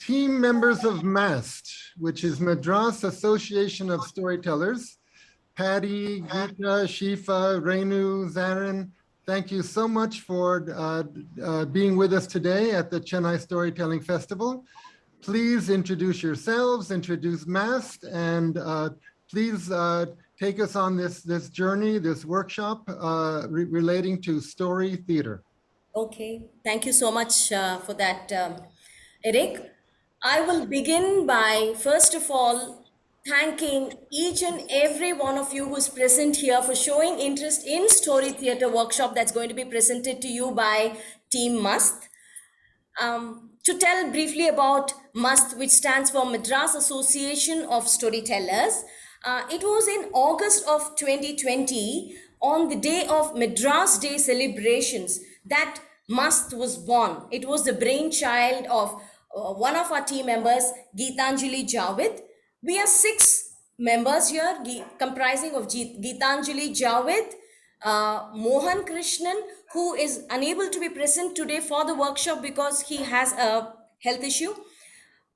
team members of MAST, which is Madras Association of Storytellers. Patty, Geeta, Shifa, Renu, Zarin, thank you so much for being with us today at the Chennai Storytelling Festival. Please introduce yourselves, introduce MAST, and please take us on this journey, this workshop relating to story theater. Okay, thank you so much for that, Eric. I will begin by, first of all, thanking each and every one of you who is present here for showing interest in story theater workshop that's going to be presented to you by Team MAST. To tell briefly about MAST, which stands for Madras Association of Storytellers, it was in August of 2020, on the day of Madras Day celebrations, that MAST was born. It was the brainchild of one of our team members, Geetanjali Javed. We are 6 members here, comprising of Geetanjali Javed, Mohan Krishnan, who is unable to be present today for the workshop because he has a health issue,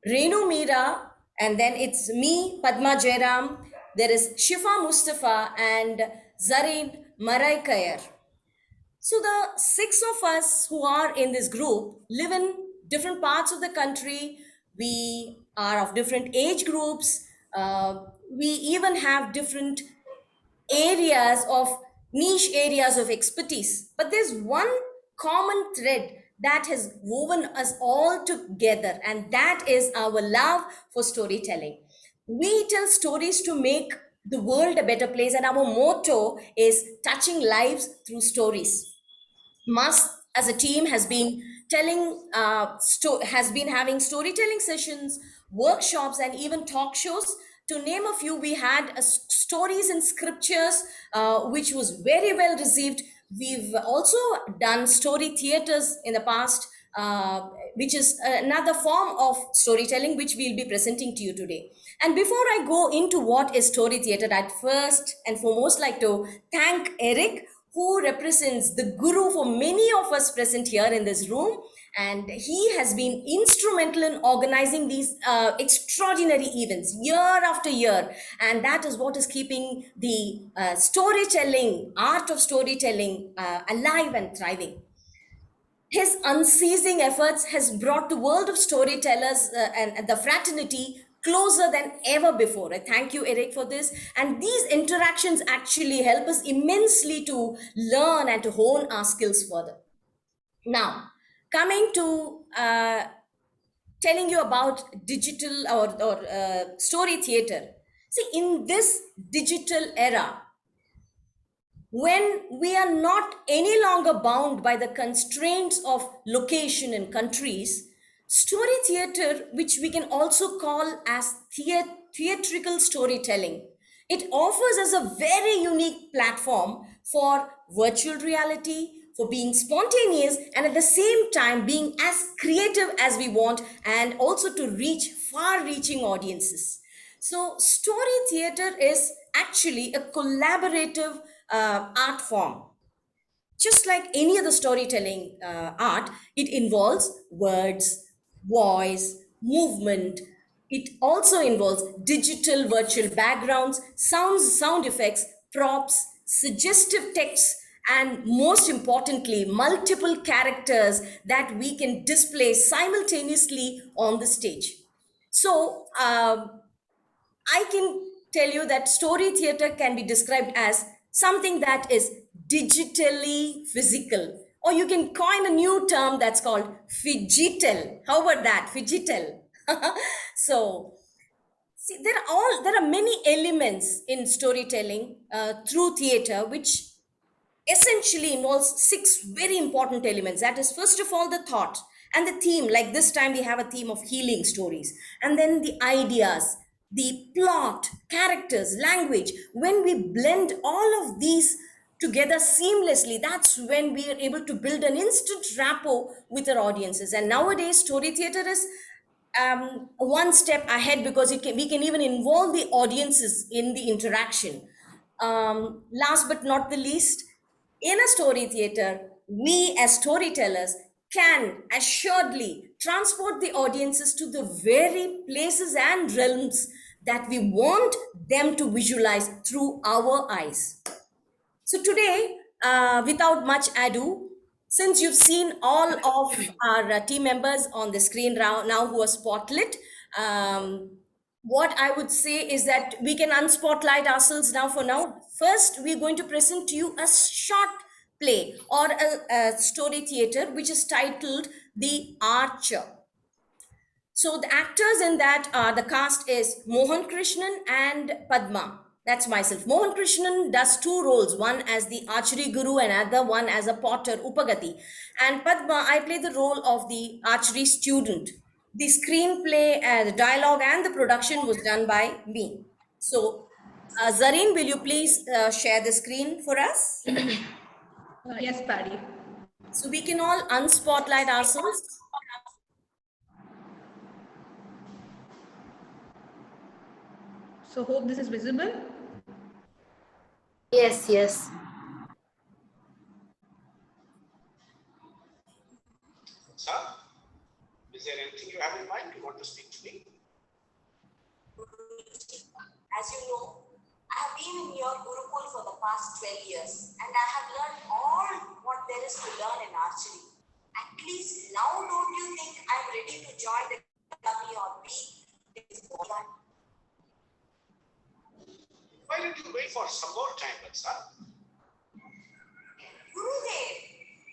Renu Meera, and then it's me, Padma Jairam. There is Shifa Mustafa and Zareen Maraikayar. So the 6 of us who are in this group live in different parts of the country. We are of different age groups. We even have different areas of niche areas of expertise. But there's one common thread that has woven us all together, and that is our love for storytelling. We tell stories to make the world a better place, and our motto is touching lives through stories. MAST as a team has been having storytelling sessions, workshops, and even talk shows. To name a few, we had stories and scriptures, which was very well received. We've also done story theaters in the past, which is another form of storytelling, which we'll be presenting to you today. And before I go into what is story theater, I'd first and foremost like to thank Eric, who represents the guru for many of us present here in this room. And he has been instrumental in organizing these extraordinary events year after year. And that is what is keeping the storytelling, art of storytelling alive and thriving. His unceasing efforts has brought the world of storytellers and the fraternity closer than ever before. I thank you, Eric, for this. And these interactions actually help us immensely to learn and to hone our skills further. Now, coming to telling you about digital or story theater. See, in this digital era, when we are not any longer bound by the constraints of location and countries, story theater, which we can also call as theatrical storytelling, it offers us a very unique platform for virtual reality, for being spontaneous, and at the same time being as creative as we want, and also to reach far-reaching audiences. So story theater is actually a collaborative art form. Just like any other storytelling art, it involves words, voice, movement. It also involves digital virtual backgrounds, sounds, sound effects, props, suggestive text, and most importantly, multiple characters that we can display simultaneously on the stage. So, I can tell you that story theater can be described as something that is digitally physical, or you can coin a new term that's called phygital. How about that? Phygital. So, see, there are many elements in storytelling through theater, which essentially involves 6 very important elements. That is, first of all, the thought and the theme. Like this time, we have a theme of healing stories, and then the ideas, the plot, characters, language. When we blend all of these together seamlessly, that's when we are able to build an instant rapport with our audiences. And nowadays, story theater is one step ahead because we can even involve the audiences in the interaction. Last but not the least, in a story theater, we as storytellers can assuredly transport the audiences to the very places and realms that we want them to visualize through our eyes. So today, without much ado, since you've seen all of our team members on the screen now who are spotlit, what I would say is that we can unspotlight ourselves now for now. First, we're going to present to you a short play or a story theater which is titled The Archer. So the actors in that the cast is Mohan Krishnan and Padma. That's myself. Mohan Krishnan does two roles, one as the archery guru and other one as a potter, Upagati. And Padma, I play the role of the archery student. The screenplay, the dialogue and the production was done by me. So, Zareen, will you please share the screen for us? Yes, Paddy. So we can all unspotlight ourselves. So hope this is visible. Yes, yes. Sir, is there anything you have in mind? You want to speak to me? As you know, I have been in your Gurukul for the past 12 years and I have learned all what there is to learn in archery. At least now don't you think I'm ready to join the academy or be this bodyguard? Why don't you wait for some more time, sir? Gurudev,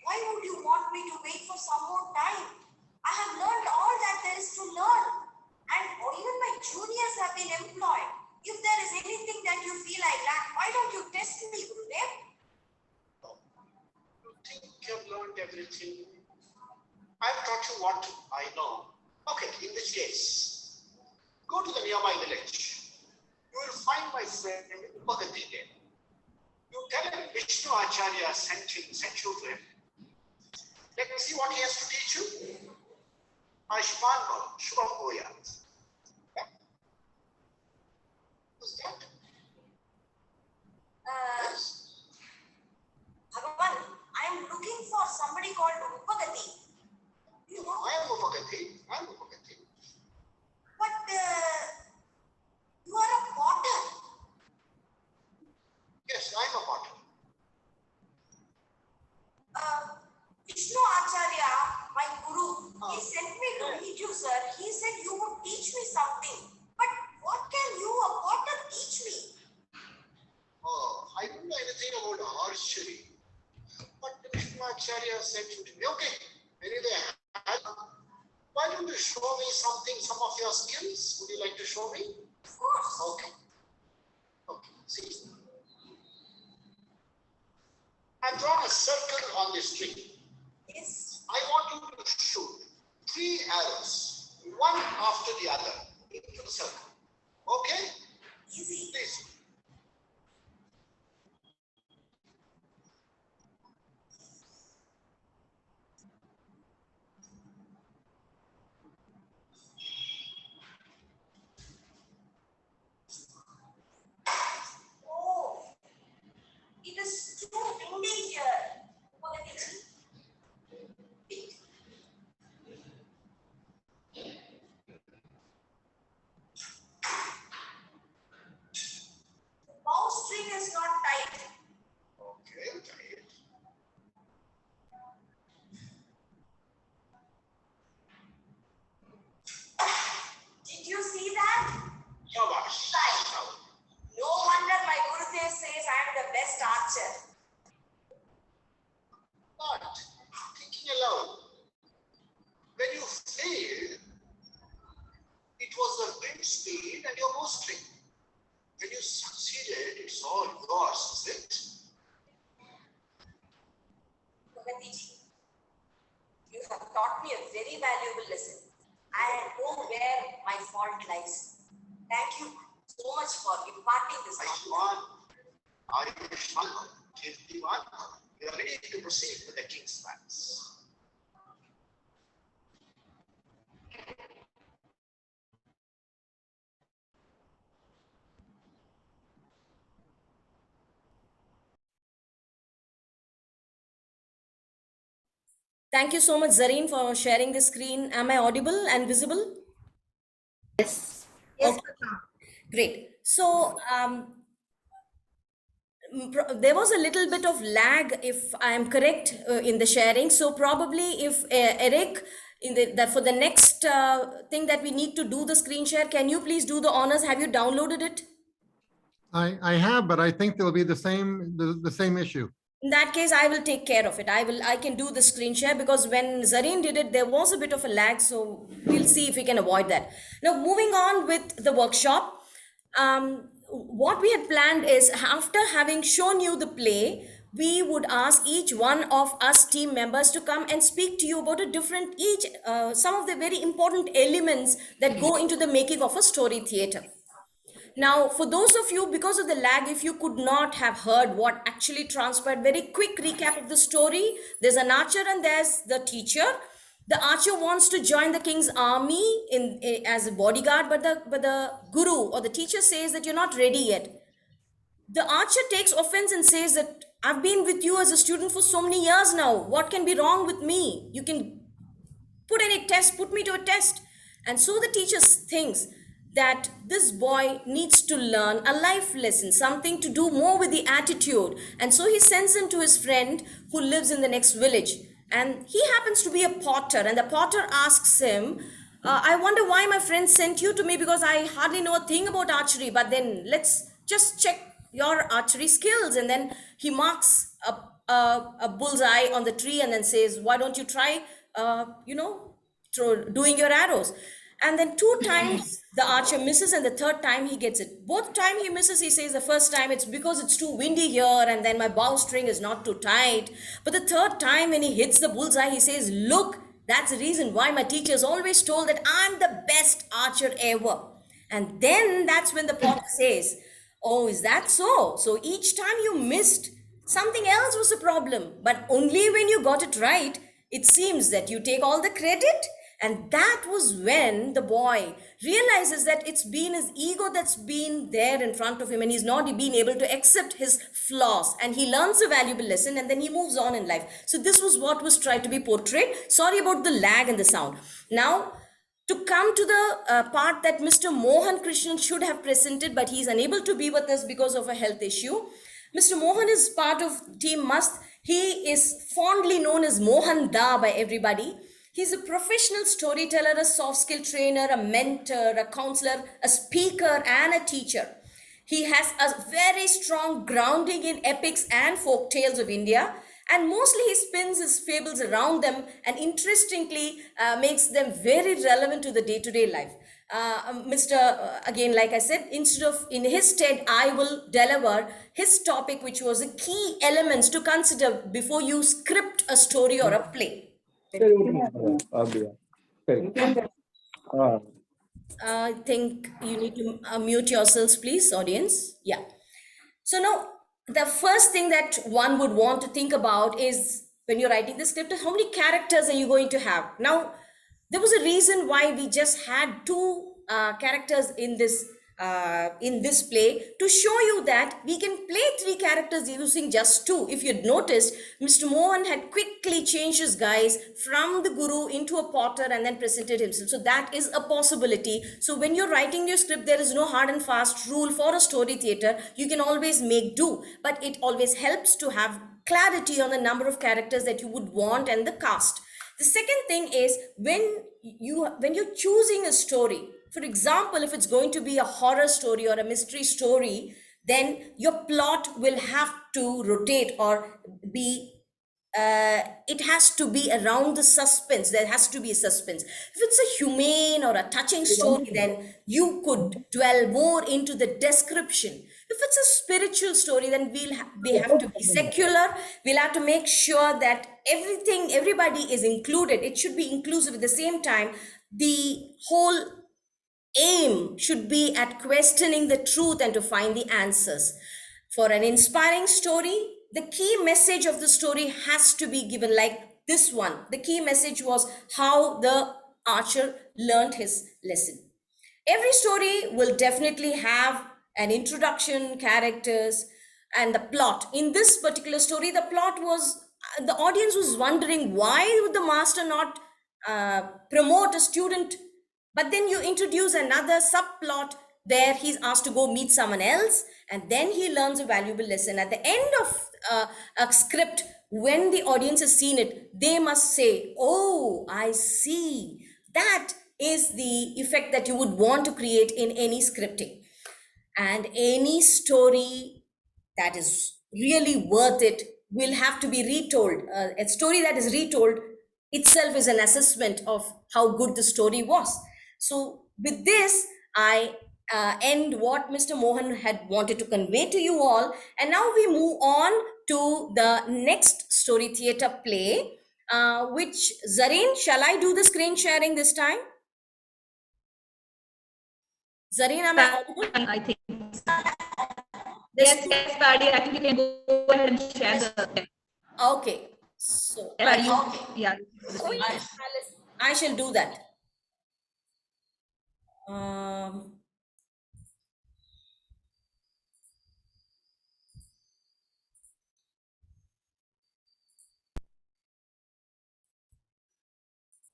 why would you want me to wait for some more time? I have learned all that there is to learn and even my juniors have been employed. If there is anything that you feel I lack, why don't you test me, Gurudev? You think you've learned everything? I've taught you what I know. Okay, in this case, go to the nearby village. You will find my friend Upagati there. You tell him Vishnu Acharya sent you to him. Let me see what he has to teach you. Ayushman Bhav, Shubham Bhuyat. Who's that? Yes. Bhagavan, I am looking for somebody called Upagati. You know, I am Upagati. but you are a potter. Yes, I am a potter. Vishnu Acharya, my guru, he sent me to meet you, sir. He said you would teach me something. But what can you, a potter, teach me? Oh, I don't know anything about archery. But Vishnu Acharya sent you to me. Okay, anyway, why don't you show me something, some of your skills? Would you like to show me? Of course. Okay. Okay, see. I've drawn a circle on this tree. Yes. I want you to shoot 3 arrows, one after the other, into the circle. Okay? Easy. Please. Oh, it is too windy here. Upagati. The bowstring is not tight. Okay, right. Did you see that? Shabash. Right. Now, No wonder my Gurudev says I am the best archer. but thinking aloud, when you failed, it was the wind speed and your bowstring. When you succeeded, it's all yours, is it? Upagati, you have taught me a very valuable lesson. I know where my fault lies. Thank you so much for imparting this knowledge. Ayushman, Kirtiman, we are ready to proceed with the king's plans. Thank you so much, Zareen, for sharing the screen. Am I audible and visible? Yes. Okay, great. So there was a little bit of lag, if I am correct, in the sharing. So probably if Eric, for the next thing that we need to do the screen share, can you please do the honors? Have you downloaded it? I have, but I think there'll be the same issue. In that case, I will take care of it. I can do the screen share, because when Zareen did it, there was a bit of a lag. So we'll see if we can avoid that. Now, moving on with the workshop, what we had planned is, after having shown you the play, we would ask each one of us team members to come and speak to you about some of the very important elements that go into the making of a story theater. Now, for those of you, because of the lag, if you could not have heard what actually transpired, very quick recap of the story. There's an archer and there's the teacher. The archer wants to join the king's army as a bodyguard, but the guru or the teacher says that you're not ready yet. The archer takes offense and says that I've been with you as a student for so many years now. What can be wrong with me? You can put me to a test. And so the teacher thinks that this boy needs to learn a life lesson, something to do more with the attitude. And so he sends him to his friend who lives in the next village. And he happens to be a potter. And the potter asks him, I wonder why my friend sent you to me, because I hardly know a thing about archery. But then let's just check your archery skills. And then he marks a bullseye on the tree and then says, why don't you try doing your arrows? And then 2 times the archer misses, and the 3rd time he gets it. Both time he misses, he says the first time it's because it's too windy here, and then my bowstring is not too tight. But the 3rd time when he hits the bullseye, he says, look, that's the reason why my teachers always told that I'm the best archer ever. And then that's when the potter says, oh, is that so? So each time you missed, something else was the problem. But only when you got it right, it seems that you take all the credit. And that was when the boy realizes that it's been his ego that's been there in front of him, and he's not been able to accept his flaws. And he learns a valuable lesson, and then he moves on in life. So this was what was tried to be portrayed. Sorry about the lag and the sound. Now, to come to the part that Mr. Mohan Krishnan should have presented, but he's unable to be with us because of a health issue. Mr. Mohan is part of Team MAST. He is fondly known as Mohan Da by everybody. He's a professional storyteller, a soft skill trainer, a mentor, a counselor, a speaker, and a teacher. He has a very strong grounding in epics and folk tales of India, and mostly he spins his fables around them and interestingly makes them very relevant to the day-to-day life. Again, like I said, in his stead, I will deliver his topic, which was the key elements to consider before you script a story or a play. I think you need to mute yourselves, please, audience. Yeah. So now, the first thing that one would want to think about is, when you're writing the script, how many characters are you going to have? Now, there was a reason why we just had 2 characters in this play, to show you that we can play 3 characters using just 2. If you'd noticed, Mr. Mohan had quickly changed his guise from the guru into a potter and then presented himself. So that is a possibility. So when you're writing your script, there is no hard and fast rule for a story theater. You can always make do, but it always helps to have clarity on the number of characters that you would want and the cast. The second thing is, when you're choosing a story, for example, if it's going to be a horror story or a mystery story, then your plot will have to rotate or be, it has to be around the suspense. There has to be a suspense. If it's a humane or a touching story, then you could dwell more into the description. If it's a spiritual story, then we have to be secular. We'll have to make sure that everybody is included. It should be inclusive. At the same time, the whole aim should be at questioning the truth and to find the answers. For an inspiring story, the key message of the story has to be given, like this one. The key message was how the archer learned his lesson. Every story will definitely have an introduction, characters, and the plot. In this particular story, the plot was the audience was wondering, why would the master not promote a student? But then you introduce another subplot where he's asked to go meet someone else, and then he learns a valuable lesson. At the end of a script, when the audience has seen it, they must say, oh, I see. That is the effect that you would want to create in any scripting. And any story that is really worth it will have to be retold. A story that is retold itself is an assessment of how good the story was. So with this, I end what Mr. Mohan had wanted to convey to you all. And now we move on to the next story theatre play, which, Zareen, shall I do the screen sharing this time? Zareen, am I audible? I think. Yes, Paddy. I think you can go ahead and share the. Okay. So, Yeah. I shall do that.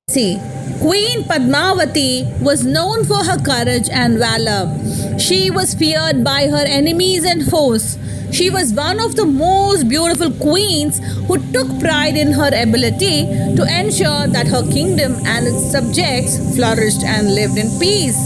See, Queen Padmavati was known for her courage and valor. She was feared by her enemies and foes. She was one of the most beautiful queens who took pride in her ability to ensure that her kingdom and its subjects flourished and lived in peace.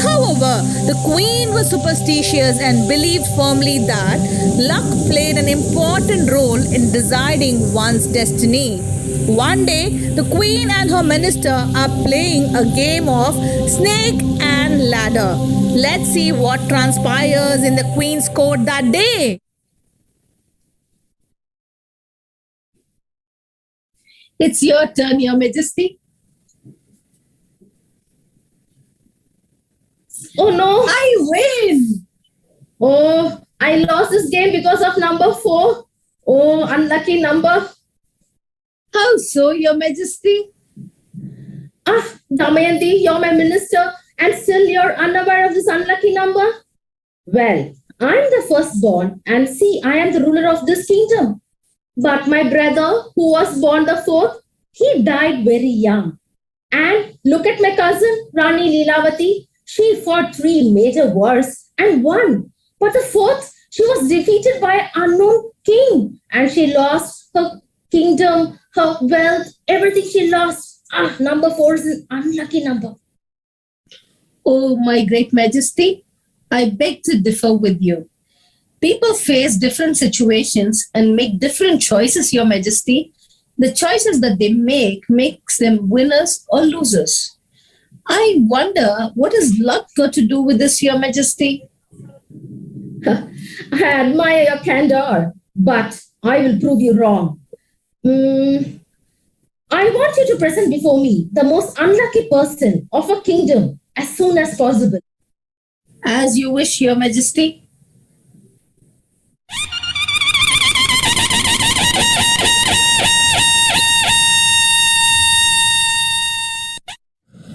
However, the queen was superstitious and believed firmly that luck played an important role in deciding one's destiny. One day, the queen and her minister are playing a game of snake and ladder. Let's see what transpires in the queen's court that day. It's your turn, Your Majesty. Oh no, I win! Oh, I lost this game because of number 4. Oh, unlucky number. How so, Your Majesty? Damayanti, you're my minister and still you're unaware of this unlucky number? Well, I'm the firstborn and see, I am the ruler of this kingdom. But my brother, who was born the 4th, he died very young. And look at my cousin, Rani Leelavati. She fought 3 major wars and won. But the 4th, she was defeated by an unknown king. And she lost her kingdom, her wealth, everything she lost. Number 4 is an unlucky number. Oh, my great majesty, I beg to differ with you. People face different situations and make different choices, Your Majesty. The choices that they make makes them winners or losers. I wonder, what has luck got to do with this, Your Majesty? I admire your candor, but I will prove you wrong. I want you to present before me the most unlucky person of a kingdom as soon as possible. As you wish, Your Majesty.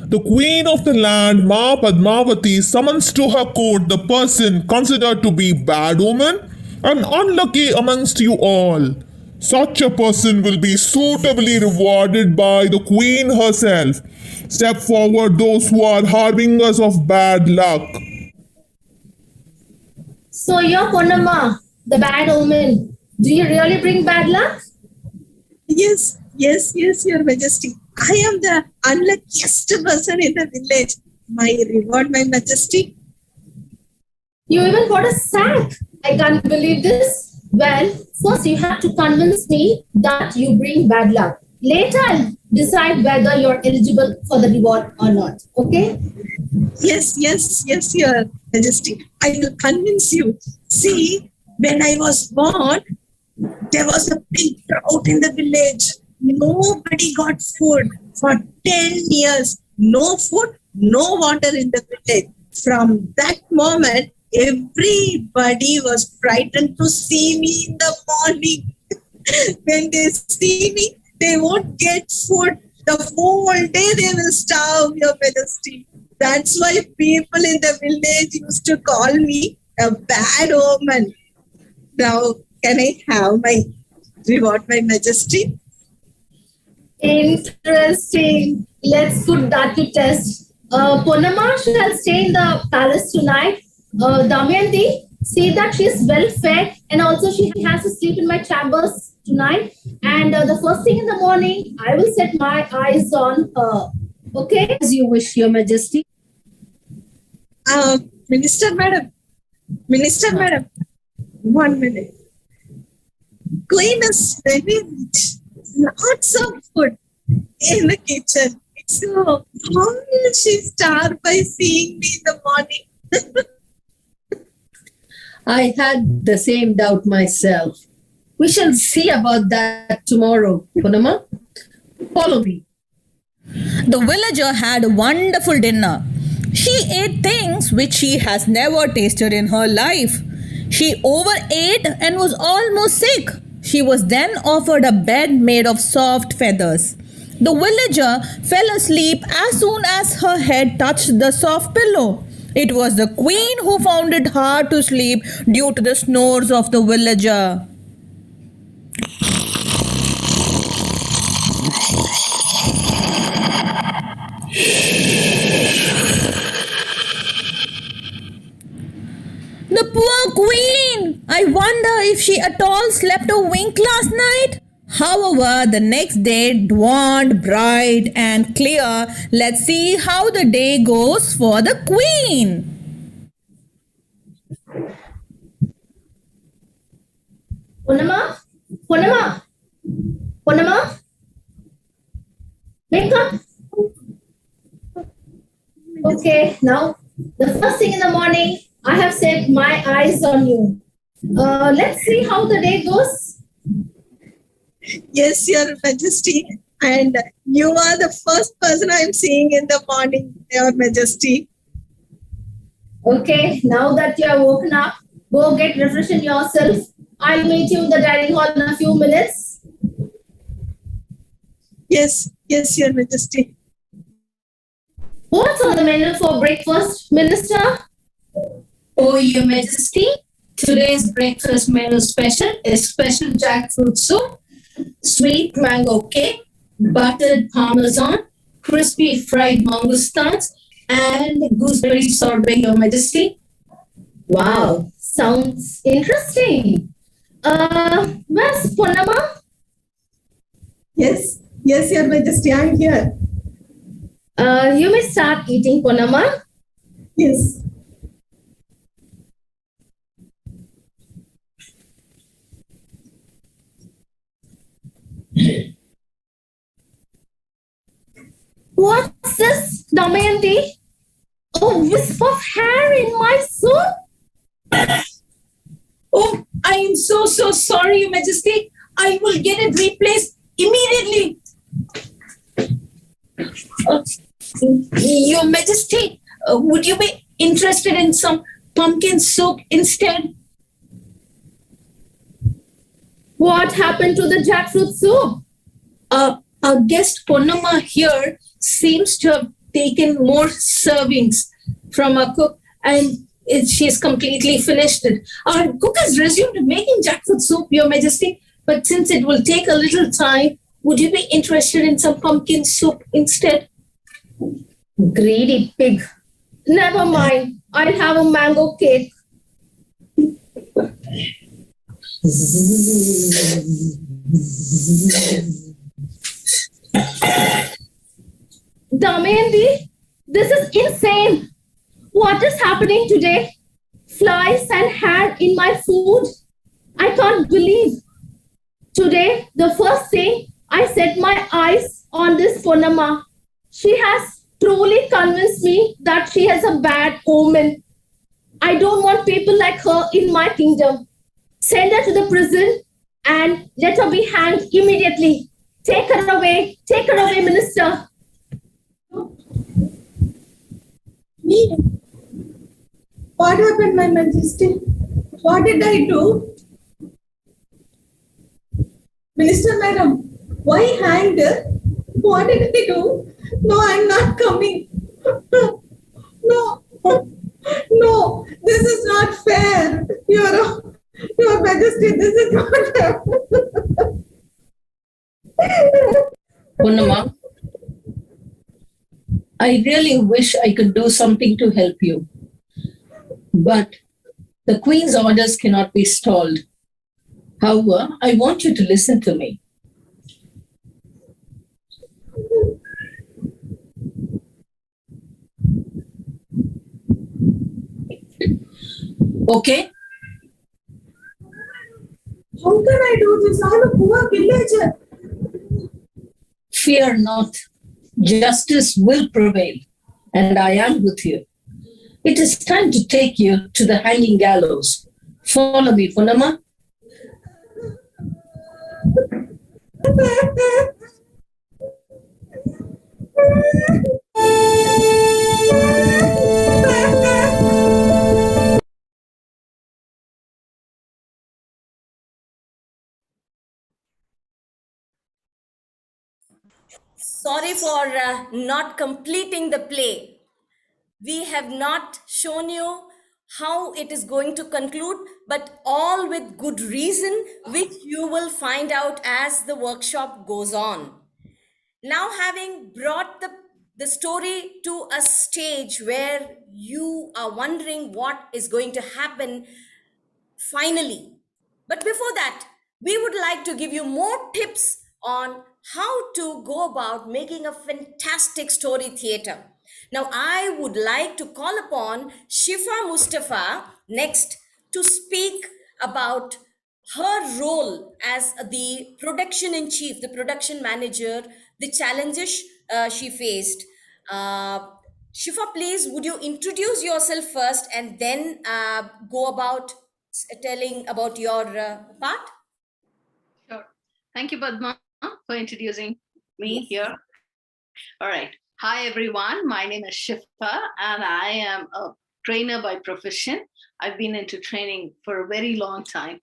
The queen of the land, Ma Padmavati, summons to her court the person considered to be bad omen and unlucky amongst you all. Such a person will be suitably rewarded by the queen herself. Step forward those who are harbingers of bad luck. So you're Ponnamma, the bad omen. Do you really bring bad luck? Yes, Your Majesty. I am the unluckiest person in the village. My reward, My Majesty. You even got a sack. I can't believe this. Well, first you have to convince me that you bring bad luck. Later I'll decide whether you're eligible for the reward or not. Okay? Yes, Your Majesty. I will convince you. See, when I was born, there was a big drought in the village. Nobody got food for 10 years. No food, no water in the village. From that moment, everybody was frightened to see me in the morning. When they see me, they won't get food. The whole day they will starve, Your Majesty. That's why people in the village used to call me a bad omen. Now, can I have my reward my majesty. Interesting. Let's put that to test. Purnama shall stay in the palace tonight. Damayanti, see that she's well fed and also she has to sleep in my chambers tonight. And the first thing in the morning, I will set my eyes on her. Okay? As you wish, Your Majesty. Minister madam, 1 minute. Queen is very rich. Lots of food in the kitchen. So how will she start by seeing me in the morning? I had the same doubt myself. We shall see about that tomorrow, Purnama. Follow me. The villager had a wonderful dinner. She ate things which she has never tasted in her life. She overate and was almost sick. She was then offered a bed made of soft feathers. The villager fell asleep as soon as her head touched the soft pillow. It was the queen who found it hard to sleep due to the snores of the villager. The poor queen! I wonder if she at all slept a wink last night? However, the next day dawned bright and clear. Let's see how the day goes for the queen. Purnama? Purnama? Purnama? Wake up. Okay, now the first thing in the morning, I have set my eyes on you. Let's see how the day goes. Yes, Your Majesty. And you are the first person I am seeing in the morning, Your Majesty. Okay, now that you are woken up, go get refreshing yourself. I'll meet you in the dining hall in a few minutes. Yes, Your Majesty. What's on the menu for breakfast, Minister? Oh, Your Majesty, today's breakfast menu special is special jackfruit soup, sweet mango cake, buttered parmesan, crispy fried mangoustans, and gooseberry sorbet, Your Majesty. Wow, sounds interesting. Where's Purnama? Yes, Your Majesty, I'm here. You may start eating, Purnama. Yes. What's this, Damayanti? A wisp of hair in my soup? Oh, I am so sorry, Your Majesty. I will get it replaced immediately. Your Majesty, would you be interested in some pumpkin soup instead? What happened to the jackfruit soup? Our guest Purnama here seems to have taken more servings from our cook, and she's completely finished it. Our cook has resumed making jackfruit soup, Your Majesty, but since it will take a little time, would you be interested in some pumpkin soup instead? Greedy pig. Never mind. I'll have a mango cake. Damayanti, this is insane. What is happening today? Flies and hair in my food? I can't believe. Today, the first thing, I set my eyes on this Purnama. She has truly convinced me that she has a bad omen. I don't want people like her in my kingdom. Send her to the prison and let her be hanged immediately. Take her away, Minister. Me? What happened, My Majesty? What did I do? Minister Madam, why hanged? What did I do? No, I'm not coming. No, this is not fair. Your Majesty, this is not fair. Purnama, I really wish I could do something to help you. But the Queen's orders cannot be stalled. However, I want you to listen to me. Okay? How can I do this? I'm a poor villager. Fear not. Justice will prevail, and I am with you. It is time to take you to the Hanging Gallows. Follow me, Purnama. Sorry for not completing the play. We have not shown you how it is going to conclude, but all with good reason, which you will find out as the workshop goes on. Now, having brought the story to a stage where you are wondering what is going to happen finally. But before that, we would like to give you more tips on how to go about making a fantastic story theater. Now, I would like to call upon Shifa Mustafa next to speak about her role as the production in chief, the production manager, the challenges she faced. Shifa, please, would you introduce yourself first and then go about telling about your part? Sure. Thank you, Padma, for introducing me here. All right. Hi, everyone. My name is Shifa, and I am a trainer by profession. I've been into training for a very long time,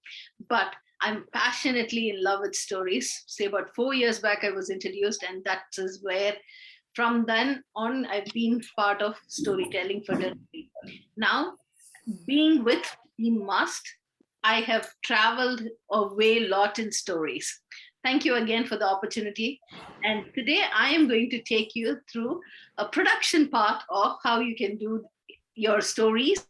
but I'm passionately in love with stories. Say about 4 years back, I was introduced, and that is where from then on, I've been part of storytelling fraternity. Now, being with the MAST, I have traveled a way lot in stories. Thank you again for the opportunity. And today I am going to take you through a production part of how you can do your stories,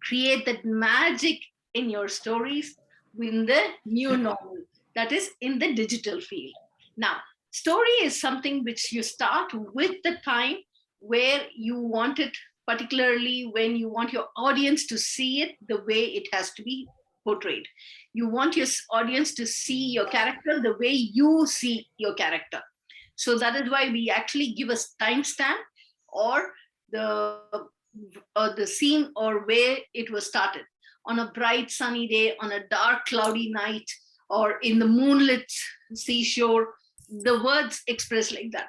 create that magic in your stories in the new normal, that is in the digital field. Now, story is something which you start with the time where you want it, particularly when you want your audience to see it the way it has to be portrayed. You want your audience to see your character the way you see your character. So that is why we actually give a timestamp or the scene or where it was started. On a bright sunny day, on a dark cloudy night, or in the moonlit seashore, the words express like that.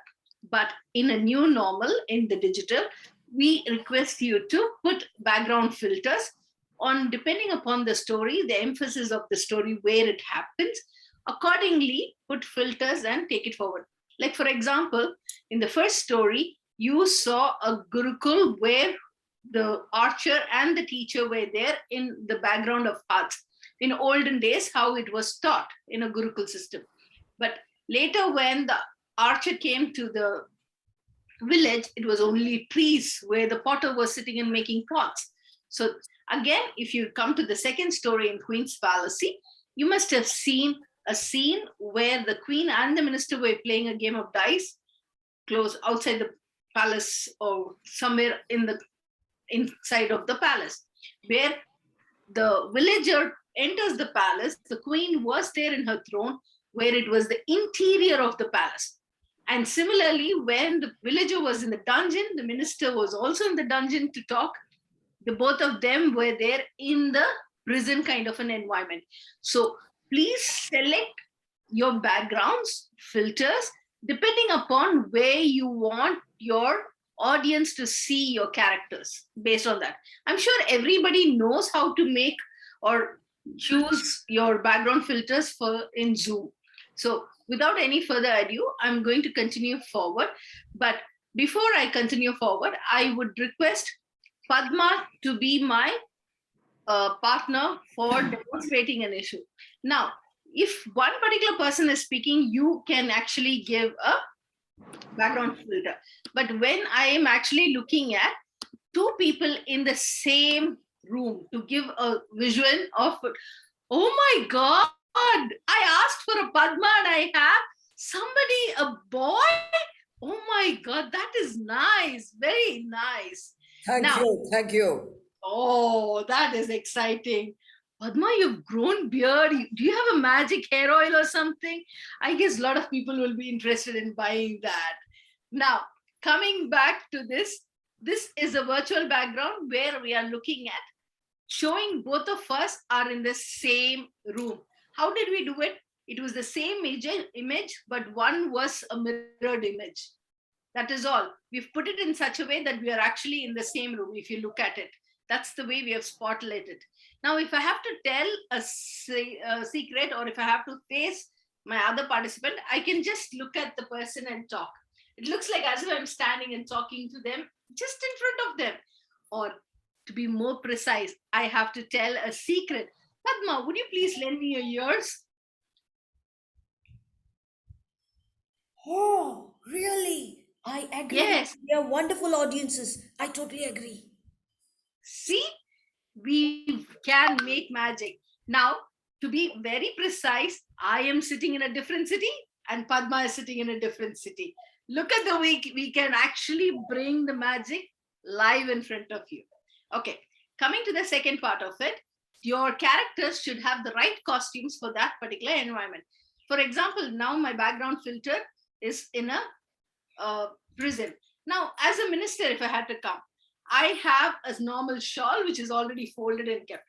But in a new normal, in the digital, we request you to put background filters on, depending upon the story, the emphasis of the story, where it happens. Accordingly, put filters and take it forward. Like, for example, in the first story, you saw a Gurukul where the archer and the teacher were there in the background of arts. In olden days, how it was taught in a Gurukul system. But later, when the archer came to the village, it was only trees where the potter was sitting and making pots. So again, if you come to the second story in Queen's Fallacy, you must have seen a scene where the queen and the minister were playing a game of dice close outside the palace or somewhere in the inside of the palace, where the villager enters the palace. The queen was there in her throne, where it was the interior of the palace. And similarly, when the villager was in the dungeon, the minister was also in the dungeon to talk. The both of them were there in the prison kind of an environment. So please select your backgrounds, filters, depending upon where you want your audience to see your characters based on that. I'm sure everybody knows how to make or choose your background filters for in Zoom. So without any further ado, I'm going to continue forward. But before I continue forward, I would request Padma to be my partner for demonstrating an issue. Now, if one particular person is speaking, you can actually give a background filter. But when I am actually looking at two people in the same room to give a visual of, oh my God, I asked for a Padma and I have somebody, a boy. Oh my God, that is nice. Very nice. Thank you. Thank you. Oh, that is exciting. Padma, you've grown beard. Do you have a magic hair oil or something? I guess a lot of people will be interested in buying that. Now, coming back to this is a virtual background where we are looking at showing both of us are in the same room. How did we do it? It was the same image, but one was a mirrored image. That is all. We've put it in such a way that we are actually in the same room if you look at it. That's the way we have spotlighted. Now, if I have to tell a secret, or if I have to face my other participant, I can just look at the person and talk. It looks like as if I'm standing and talking to them just in front of them. Or to be more precise, I have to tell a secret. Padma, would you please lend me your ears? Oh, really? I agree. Yes. We are wonderful audiences. I totally agree. See, we can make magic. Now, to be very precise, I am sitting in a different city and Padma is sitting in a different city. Look at the way we can actually bring the magic live in front of you. Okay, coming to the second part of it, your characters should have the right costumes for that particular environment. For example, now my background filter is in a prison. Now, as a minister, if I had to come, I have a normal shawl which is already folded and kept.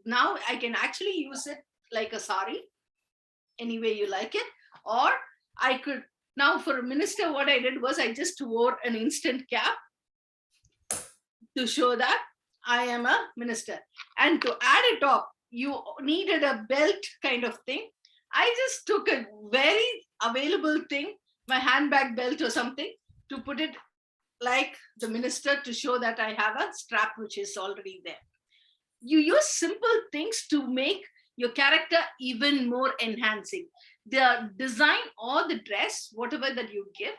Now I can actually use it like a sari, any way you like it. Or I could, now for a minister, what I did was I just wore an instant cap to show that I am a minister. And to add it up, you needed a belt kind of thing. I just took a very available thing, my handbag belt or something, to put it like the minister to show that I have a strap which is already there. You use simple things to make your character even more enhancing. The design or the dress, whatever that you give,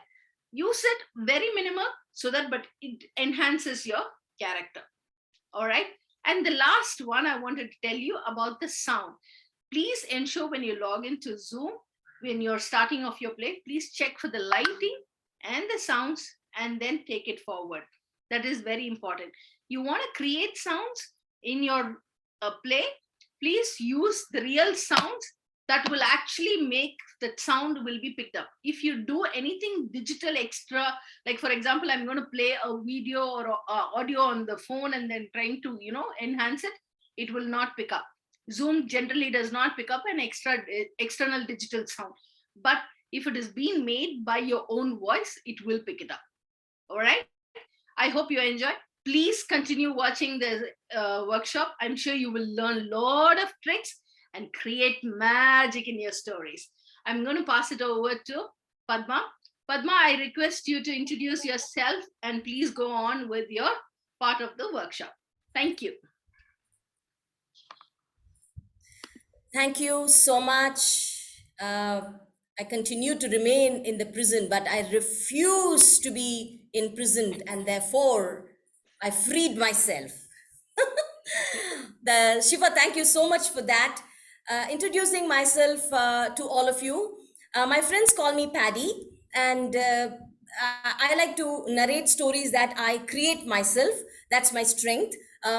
use it very minimal so that but it enhances your character. All right. And the last one I wanted to tell you about the sound. Please ensure when you log into Zoom, when you're starting off your play, please check for the lighting and the sounds and then take it forward. That is very important. You want to create sounds in your play, please use the real sounds that will actually make the sound will be picked up. If you do anything digital extra, like for example, I'm going to play a video or audio on the phone and then trying to, enhance it, it will not pick up. Zoom generally does not pick up an external digital sound. But if it is being made by your own voice, it will pick it up. All right. I hope you enjoy. Please continue watching the workshop. I'm sure you will learn a lot of tricks and create magic in your stories. I'm going to pass it over to Padma. Padma, I request you to introduce yourself and please go on with your part of the workshop. Thank you. Thank you so much. I continue to remain in the prison, but I refuse to be imprisoned, and therefore I freed myself. Shifa, thank you so much for that. Introducing myself to all of you. My friends call me Paddy, and I like to narrate stories that I create myself. That's my strength.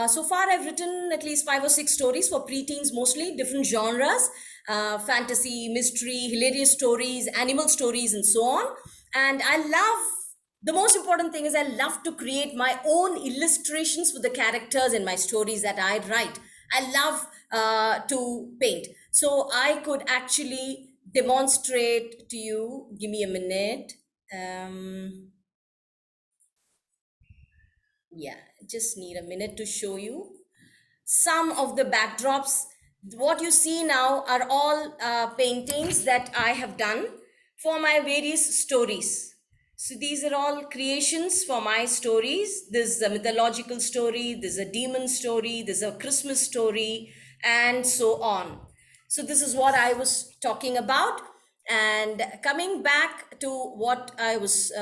So far, I've written at least 5 or 6 stories for preteens, mostly different genres, fantasy, mystery, hilarious stories, animal stories, and so on. And I love, the most important thing is I love to create my own illustrations for the characters in my stories that I write. I love to paint. So I could actually demonstrate to you. Give me a minute. Yeah, just need a minute to show you some of the backdrops. What you see now are all paintings that I have done for my various stories. So these are all creations for my stories. There's a mythological story, there's a demon story, there's a Christmas story, and so on. So this is what I was talking about. And coming back to what I was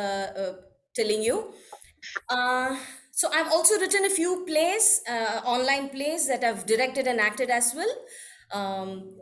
telling you, so I've also written a few plays, online plays that I've directed and acted as well.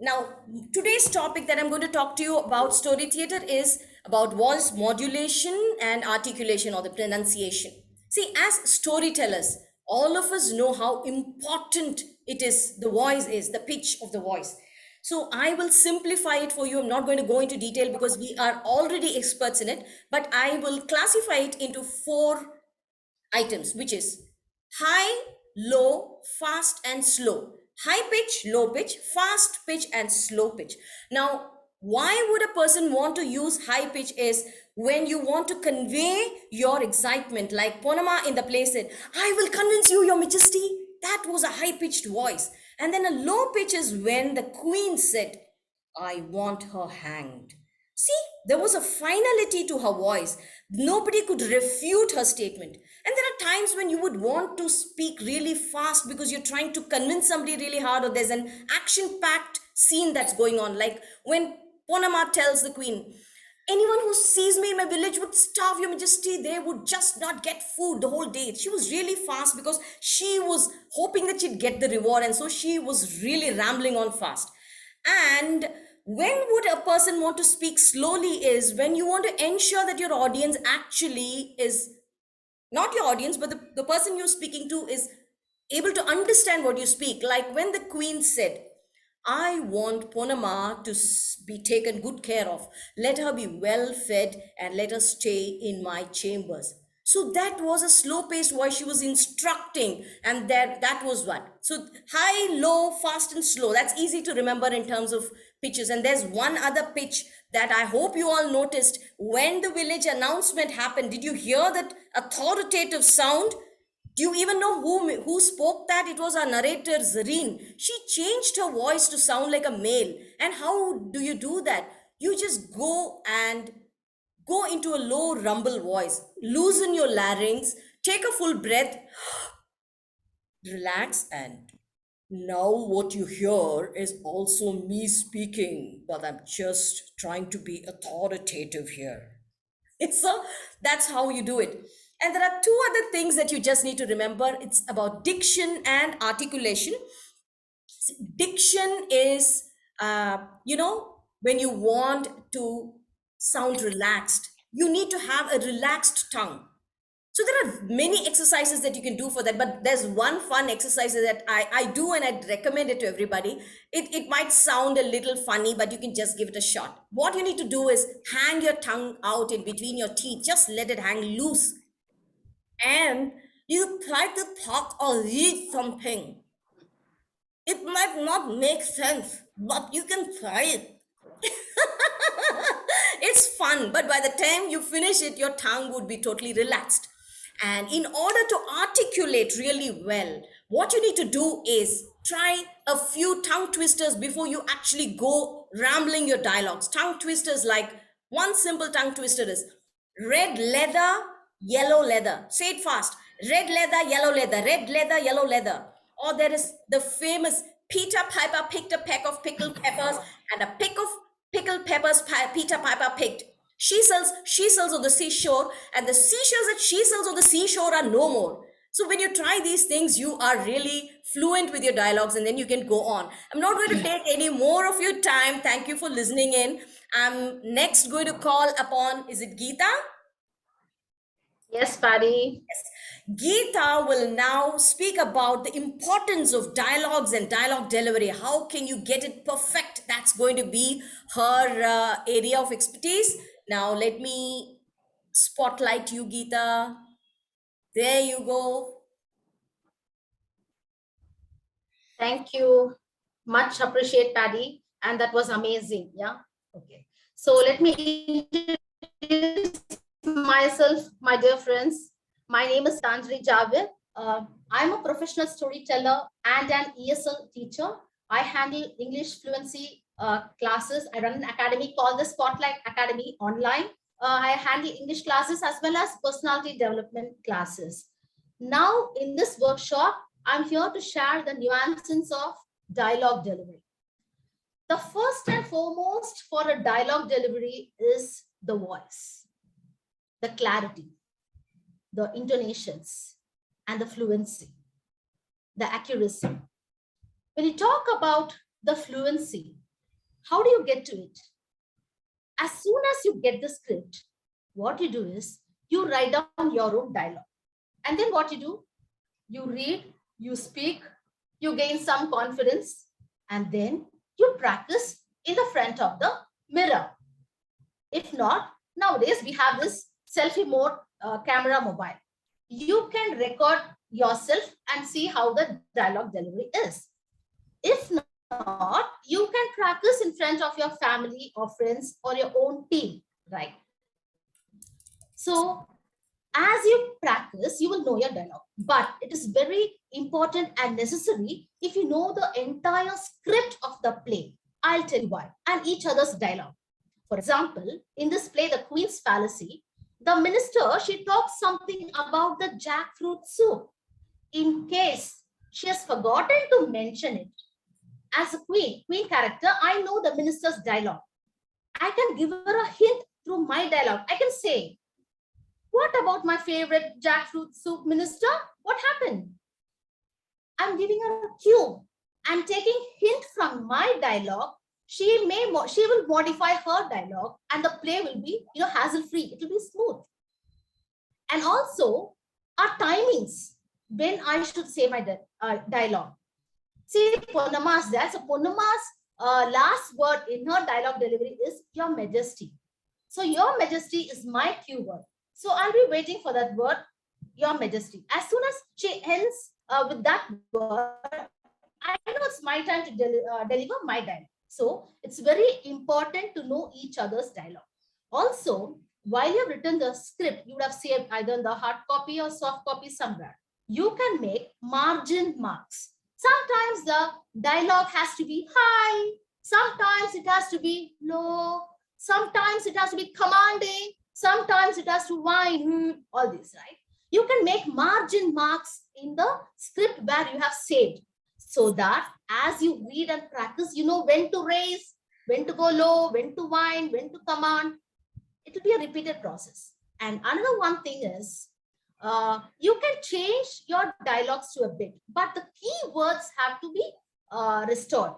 Now, today's topic that I'm going to talk to you about story theater is about voice modulation and articulation, or the pronunciation. See, as storytellers, all of us know how important it is, the voice is, the pitch of the voice. So I will simplify it for you. I'm not going to go into detail because we are already experts in it, but I will classify it into 4 items, which is high, low, fast, and slow. High pitch, low pitch, fast pitch, and slow pitch. Now, why would a person want to use high pitch is when you want to convey your excitement, like Ponama in the play said, I will convince you, your majesty. That was a high pitched voice. And then a low pitch is when the queen said, I want her hanged. See, there was a finality to her voice. Nobody could refute her statement. And there are times when you would want to speak really fast because you're trying to convince somebody really hard, or there's an action-packed scene that's going on. Like when Ponama tells the queen, anyone who sees me in my village would starve, your majesty. They would just not get food the whole day. She was really fast because she was hoping that she'd get the reward. And so she was really rambling on fast. And when would a person want to speak slowly is when you want to ensure that your audience actually is not your audience, but the person you're speaking to is able to understand what you speak. Like when the queen said, I want Ponama to be taken good care of. Let her be well fed and let her stay in my chambers. So that was a slow paced voice. She was instructing, and that was what. So high, low, fast, and slow. That's easy to remember in terms of pitches. And there's one other pitch that I hope you all noticed when the village announcement happened. Did you hear that authoritative sound? Do you even know who spoke that? It was our narrator, Zareen. She changed her voice to sound like a male. And how do you do that? You just go into a low rumble voice, loosen your larynx, take a full breath, relax, and now what you hear is also me speaking, but I'm just trying to be authoritative here. So that's how you do it. And there are 2 other things that you just need to remember. It's about diction and articulation. Diction is, when you want to sound relaxed, you need to have a relaxed tongue. So there are many exercises that you can do for that, but there's one fun exercise that I do, and I'd recommend it to everybody. It might sound a little funny, but you can just give it a shot. What you need to do is hang your tongue out in between your teeth. Just let it hang loose. And you try to talk or read something. It might not make sense, but you can try it. It's fun, but by the time you finish it, your tongue would be totally relaxed. And in order to articulate really well, what you need to do is try a few tongue twisters before you actually go rambling your dialogues. Tongue twisters, like one simple tongue twister is red leather, yellow leather. Say it fast. Red leather, yellow leather, red leather, yellow leather. Or there is the famous Peter Piper picked a peck of pickled peppers, and a peck of pickled peppers Peter Piper picked. She sells on the seashore, and the seashells that she sells on the seashore are no more. So when you try these things, you are really fluent with your dialogues, and then you can go on. I'm not going to take any more of your time. Thank you for listening in. I'm next going to call upon, is it Geeta? Yes, Patty. Yes. Geeta will now speak about the importance of dialogues and dialogue delivery. How can you get it perfect? That's going to be her area of expertise. Now, let me spotlight you, Geeta. There you go. Thank you. Much appreciate, Patty. And that was amazing. Yeah. Okay. So let me introduce myself, my dear friends. My name is Tanjri Javed. I'm a professional storyteller and an ESL teacher. I handle English fluency classes. I run an academy called the Spotlight Academy online. I handle English classes as well as personality development classes. Now, in this workshop, I'm here to share the nuances of dialogue delivery. The first and foremost for a dialogue delivery is the voice, the clarity, the intonations, and the fluency, the accuracy. When you talk about the fluency, how do you get to it? As soon as you get the script, what you do is you write down your own dialogue. And then what you do? You read, you speak, you gain some confidence, and then you practice in the front of the mirror. If not, nowadays we have this selfie mode camera mobile. You can record yourself and see how the dialogue delivery is. If not, you can practice in front of your family or friends or your own team, right? So as you practice, you will know your dialogue. But it is very important and necessary if you know the entire script of the play. I'll tell you why. And each other's dialogue. For example, in this play, The Queen's Fallacy, the minister, she talks something about the jackfruit soup. In case she has forgotten to mention it, as a queen character, I know the minister's dialogue. I can give her a hint through my dialogue. I can say, what about my favorite jackfruit soup, minister? What happened? I'm giving her a cue. I'm taking hint from my dialogue. She will modify her dialogue and the play will be, hassle-free. It will be smooth. And also our timings when I should say my dialogue. See, Ponnamma's there. So Ponnamma's last word in her dialogue delivery is Your Majesty. So Your Majesty is my cue word. So I'll be waiting for that word, Your Majesty. As soon as she ends with that word, I know it's my time to deliver my dialogue. So it's very important to know each other's dialogue. Also, while you have written the script, you would have saved either the hard copy or soft copy somewhere. You can make margin marks. Sometimes the dialogue has to be high. Sometimes it has to be low. Sometimes it has to be commanding. Sometimes it has to whine, all this, right? You can make margin marks in the script where you have saved so that as you read and practice, you know when to raise, when to go low, when to whine, when to command. It will be a repeated process. And another one thing is, you can change your dialogues to a bit, but the key words have to be restored,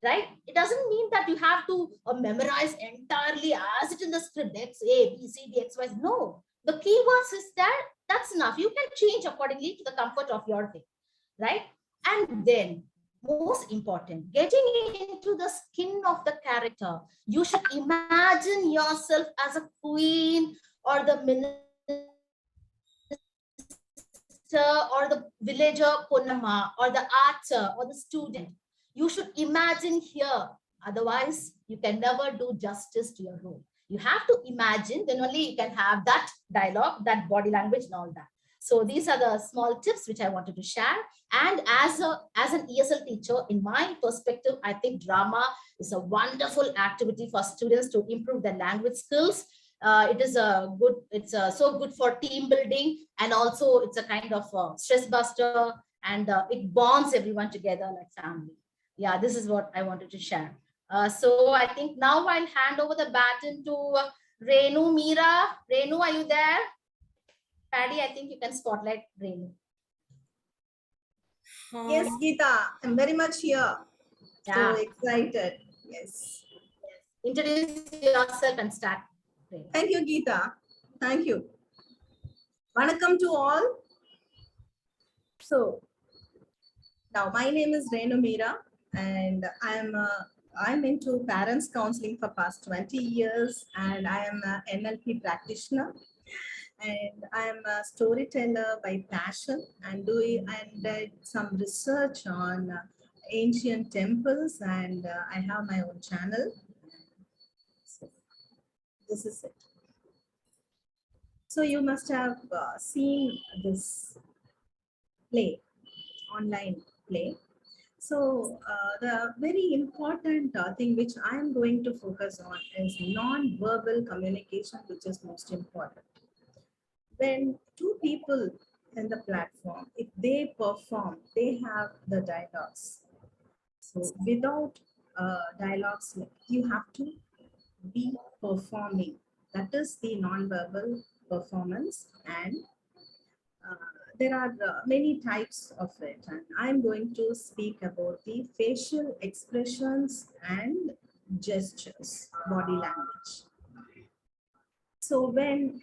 right? It doesn't mean that you have to memorize entirely as it in the script, X, A, B, C, D, X, Y. No, the keywords is there. That's enough. You can change accordingly to the comfort of your thing, right? And then, most important, getting into the skin of the character. You should imagine yourself as a queen or the minister or the villager Ponnamma or the archer or the student. You should imagine here. Otherwise, you can never do justice to your role. You have to imagine, then only you can have that dialogue, that body language and all that. So these are the small tips which I wanted to share. And as an ESL teacher, in my perspective, I think drama is a wonderful activity for students to improve their language skills. It is so good for team building, and also it's a kind of stress buster, and it bonds everyone together like family. Yeah, this is what I wanted to share. So I think now I'll hand over the baton to Renu Meera. Renu, are you there? Paddy, I think you can spotlight Renu. Yes, Geeta, I'm very much here. Yeah. So excited. Yes. Introduce yourself and start. Thank you, Geeta. Thank you. Vanakkam to all. So now my name is Renu Meera, and I'm into parents counseling for past 20 years, and I am an NLP practitioner, and I am a storyteller by passion, and did some research on ancient temples, and I have my own channel. So this is it. So you must have seen this play, online play. So the very important thing which I am going to focus on is non-verbal communication, which is most important. When two people in the platform, if they perform, they have the dialogues. So without dialogues, you have to be performing. That is the non-verbal performance, and there are many types of it. And I'm going to speak about the facial expressions and gestures, body language. So when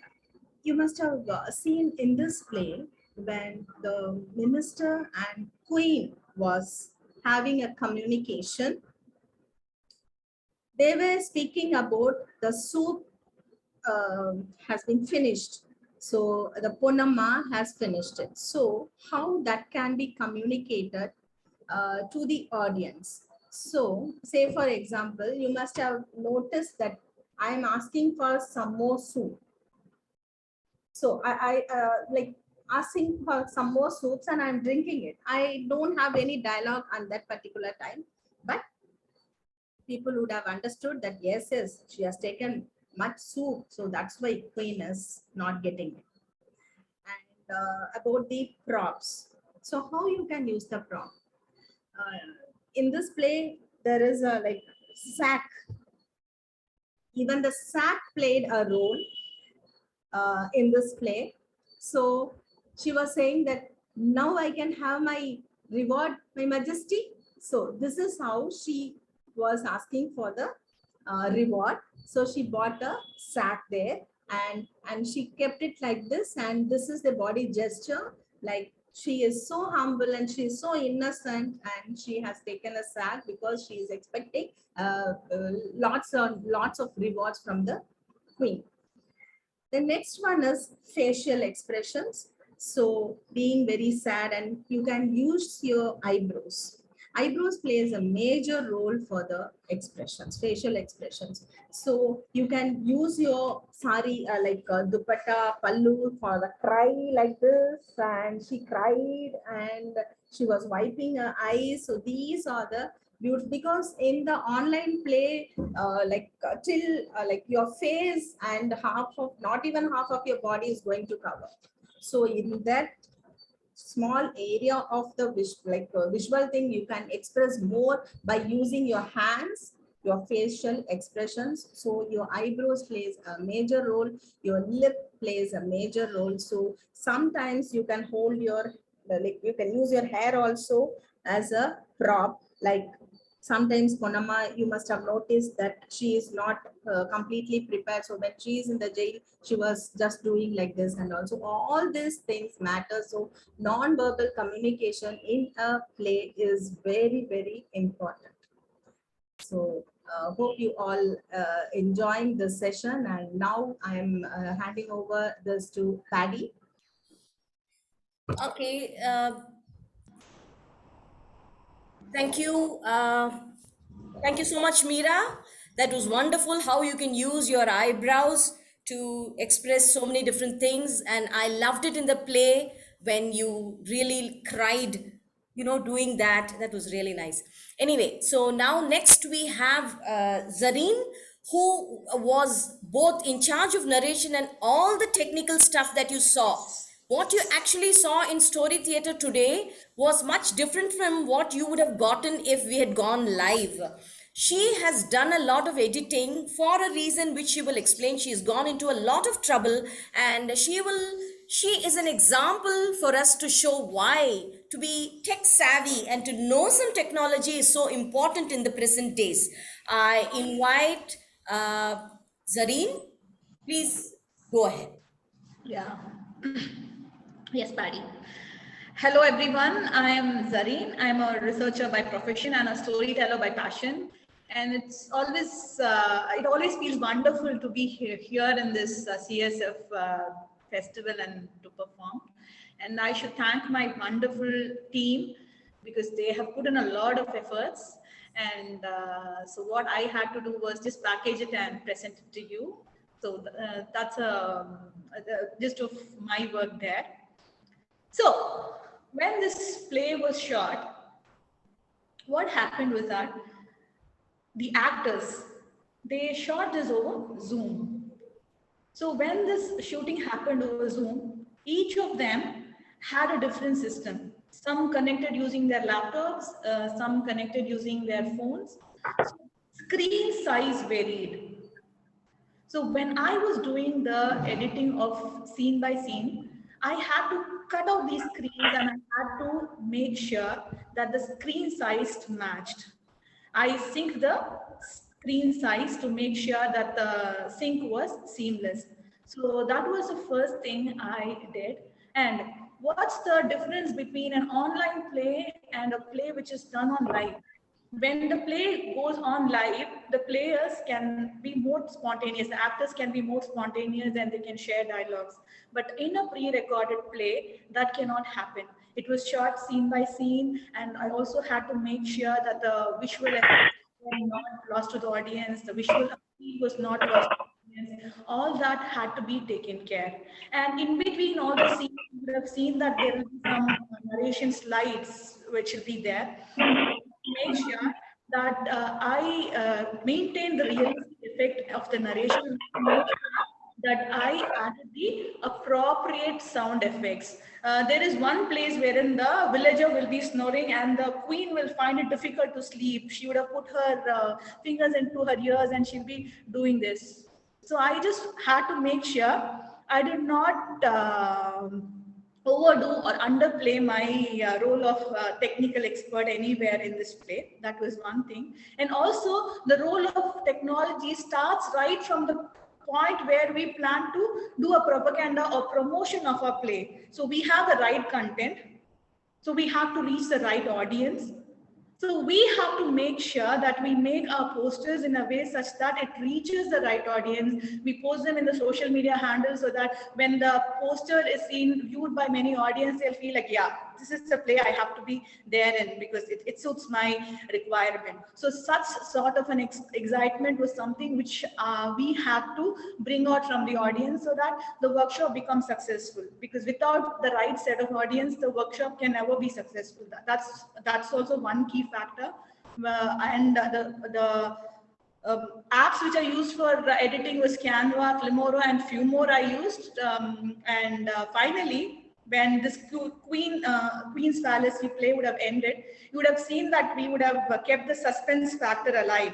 you must have seen in this play, when the minister and queen was having a communication, they were speaking about the soup has been finished. So the Ponamma has finished it. So how that can be communicated to the audience. So say for example, you must have noticed that I am asking for some more soup. So I like asking for some more soups and I'm drinking it. I don't have any dialogue on that particular time, but people would have understood that yes, she has taken much soup, so that's why queen is not getting it. And about the props. So how you can use the prop? In this play, there is a like sack. Even the sack played a role in this play. So she was saying that now I can have my reward, my majesty. So this is how she was asking for the reward. So she bought a sack there, and she kept it like this, and this is the body gesture, like she is so humble and she is so innocent, and she has taken a sack because she is expecting lots of rewards from the queen. The next one is facial expressions. So being very sad, and you can use your eyebrows. Eyebrows plays a major role for the expressions, facial expressions. So you can use your sari like dupatta, pallu for the cry like this, and she cried and she was wiping her eyes. So these are the beautiful, because in the online play, till like your face and not even half of your body is going to cover. So in that small area of the visual thing, you can express more by using your hands, your facial expressions. So your eyebrows plays a major role, your lip plays a major role. So sometimes you can hold your you can use your hair also as a prop. Like sometimes Ponamma, you must have noticed that she is not completely prepared. So when she is in the jail, she was just doing like this, and also all these things matter. So non-verbal communication in a play is very, very important. So hope you all enjoying this session. And now I'm handing over this to Paddy. Okay. Thank you. Thank you so much, Meera. That was wonderful how you can use your eyebrows to express so many different things. And I loved it in the play when you really cried, doing that. That was really nice. Anyway, so now next we have Zareen, who was both in charge of narration and all the technical stuff that you saw. What you actually saw in Story Theatre today was much different from what you would have gotten if we had gone live. She has done a lot of editing for a reason which she will explain. She's gone into a lot of trouble, and she is an example for us to show why to be tech savvy and to know some technology is so important in the present days. I invite Zareen, please go ahead. Yeah. Yes, Paddy. Hello, everyone. I am Zareen. I'm a researcher by profession and a storyteller by passion. And it's always, it always feels wonderful to be here in this CSF festival and to perform. And I should thank my wonderful team because they have put in a lot of efforts. And so what I had to do was just package it and present it to you. So that's the gist of my work there. So when this play was shot, what happened was that the actors, they shot this over Zoom. So when this shooting happened over Zoom, each of them had a different system. Some connected using their laptops, some connected using their phones, So screen size varied. So when I was doing the editing of scene by scene, I had to cut out these screens and I had to make sure that the screen size matched. I synced the screen size to make sure that the sync was seamless. So that was the first thing I did. And what's the difference between an online play and a play which is done on live? When the play goes on live, the players can be more spontaneous, the actors can be more spontaneous and they can share dialogues. But in a pre-recorded play, that cannot happen. It was shot scene by scene, and I also had to make sure that the visual effects were not lost to the audience, the visual appeal was not lost to the audience. All that had to be taken care. And in between all the scenes, you would have seen that there will be some narration slides which will be there. Make sure that I maintain the realistic effect of the narration, make sure that I added the appropriate sound effects. There is one place wherein the villager will be snoring and the queen will find it difficult to sleep. She would have put her fingers into her ears and she'll be doing this. So I just had to make sure I did not overdo or underplay my role of technical expert anywhere in this play. That was one thing. And also the role of technology starts right from the point where we plan to do a propaganda or promotion of our play. So we have the right content. So we have to reach the right audience. So we have to make sure that we make our posters in a way such that it reaches the right audience. We post them in the social media handles so that when the poster is seen, viewed by many audience, they'll feel like, yeah, this is a play I have to be there in because it suits my requirement. So such sort of an excitement was something which we have to bring out from the audience so that the workshop becomes successful. Because without the right set of audience, the workshop can never be successful. That's also one key factor. And the apps which I used for editing was Canva, Filmora, and few more I used. Finally, when this Queen's Fallacy play would have ended, you would have seen that we would have kept the suspense factor alive,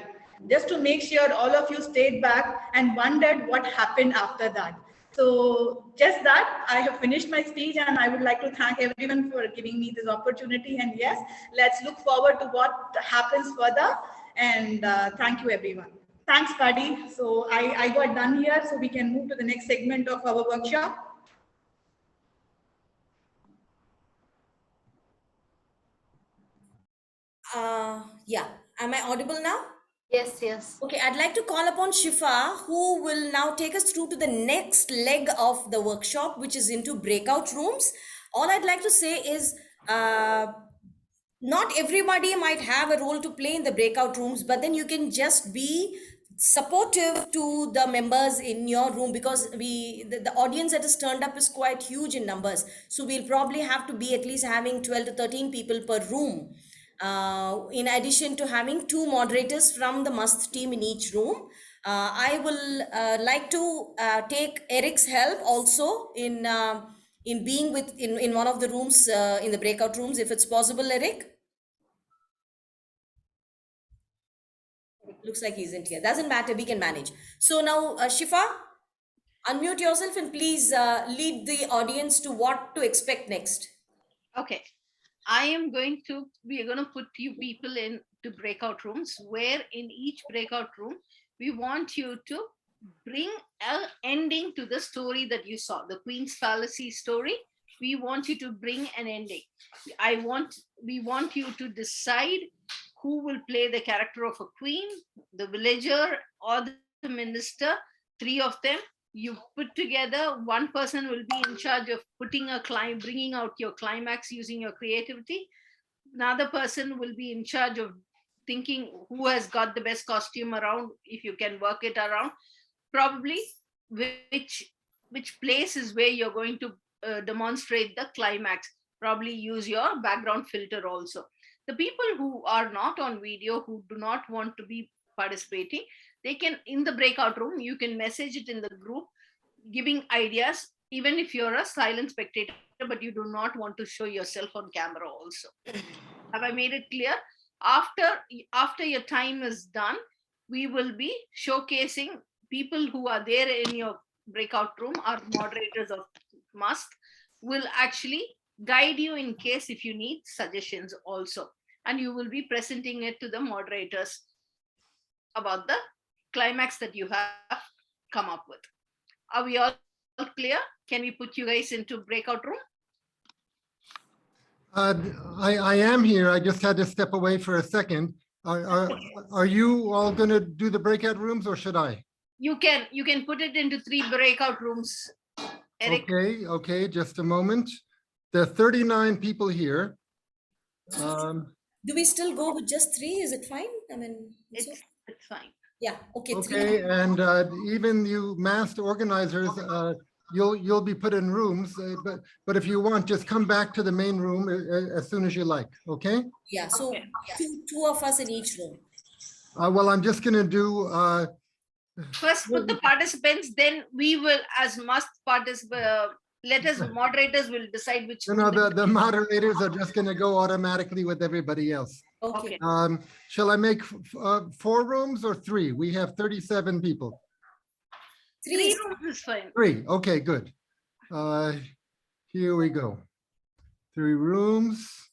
just to make sure all of you stayed back and wondered what happened after that. So just that, I have finished my speech and I would like to thank everyone for giving me this opportunity. And yes, let's look forward to what happens further. And thank you, everyone. Thanks, Paddy. So I got done here, so we can move to the next segment of our workshop. Yeah, am I audible now? Yes, yes. Okay, I'd like to call upon Shifa, who will now take us through to the next leg of the workshop, which is into breakout rooms. All I'd like to say is not everybody might have a role to play in the breakout rooms, but then you can just be supportive to the members in your room, because the audience that is turned up is quite huge in numbers. So we'll probably have to be at least having 12 to 13 people per room. In addition to having 2 moderators from the MAST team in each room. I will like to take Eric's help also in being in one of the rooms, in the breakout rooms, if it's possible, Eric. Looks like he isn't here. Doesn't matter, we can manage. So now, Shifa, unmute yourself and please lead the audience to what to expect next. Okay. We are going to put you people into breakout rooms, where in each breakout room, we want you to bring an ending to the story that you saw, the Queen's Fallacy story. We want you to bring an ending. We want you to decide who will play the character of a queen, the villager, or the minister, 3 of them. You put together, one person will be in charge of bringing out your climax using your creativity. Another person will be in charge of thinking who has got the best costume around, if you can work it around. Probably which place is where you're going to demonstrate the climax. Probably use your background filter also. The people who are not on video, who do not want to be participating, they can, in the breakout room, you can message it in the group, giving ideas, even if you're a silent spectator, but you do not want to show yourself on camera also. Have I made it clear? After your time is done, we will be showcasing people who are there in your breakout room. Our moderators of MAST will actually guide you in case if you need suggestions also, and you will be presenting it to the moderators about the climax that you have come up with. Are we all clear? Can we put you guys into breakout room? I am here. I just had to step away for a second. Are you all going to do the breakout rooms, or should I? You can put it into 3 breakout rooms, Eric. Okay, just a moment. There are 39 people here. Do we still go with just 3? Is it fine? I mean, it's fine. Yeah, okay. Okay, 3. and even you MAST organizers, you'll be put in rooms, but if you want, just come back to the main room as soon as you like. Okay. Yeah. So two of us in each room. Well, I'm just going to do. First, put the participants. Then we will, as MAST participants, moderators will decide which. No, the moderators are just going to go automatically with everybody else. Okay. Shall I make 4 rooms or 3? We have 37 people. 3 rooms is fine. 3. Okay, good. Here we go. 3 rooms.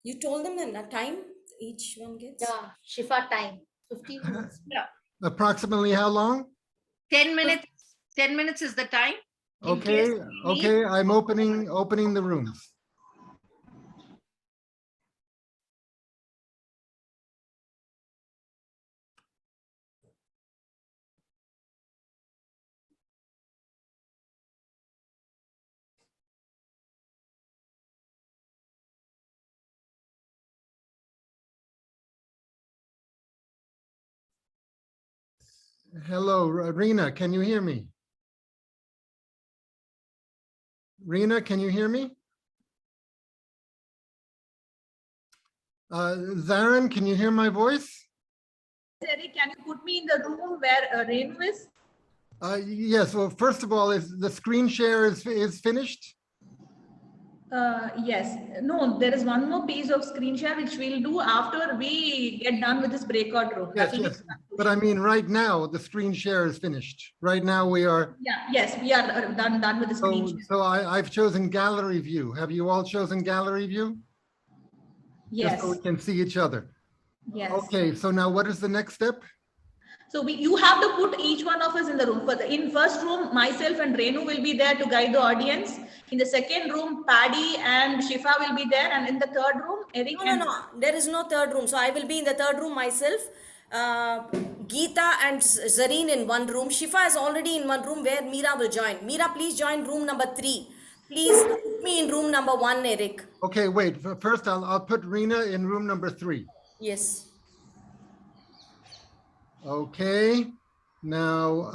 You told them a time each one gets? Yeah, Shifa time. 15 minutes. Yeah. Approximately how long? 10 minutes. 10 minutes is the time. Okay, okay. I'm opening the rooms. Hello, Rena, can you hear me? Rena, can you hear me? Zarin, can you hear my voice? Eric, can you put me in the room where Renu is? Yes, well, first of all, is the screen share is finished? Yes. No, there is one more piece of screen share which we'll do after we get done with this breakout room. Yes. But I mean, right now, the screen share is finished. Right now we are. Yeah, yes, we are done with the screen share. So I've chosen gallery view. Have you all chosen gallery view? Yes. Just so we can see each other. Yes. Okay, so now what is the next step? So you have to put each one of us in the room. In first room, myself and Renu will be there to guide the audience. In the second room, Paddy and Shifa will be there. And in the third room, Eric. No. There is no third room. So I will be in the third room myself. Geeta and Zareen in one room. Shifa is already in one room where Meera will join. Meera, please join room number 3. Please put me in room number 1, Eric. Okay, wait. First, I'll put Rena in room number 3. Yes. Okay. Now,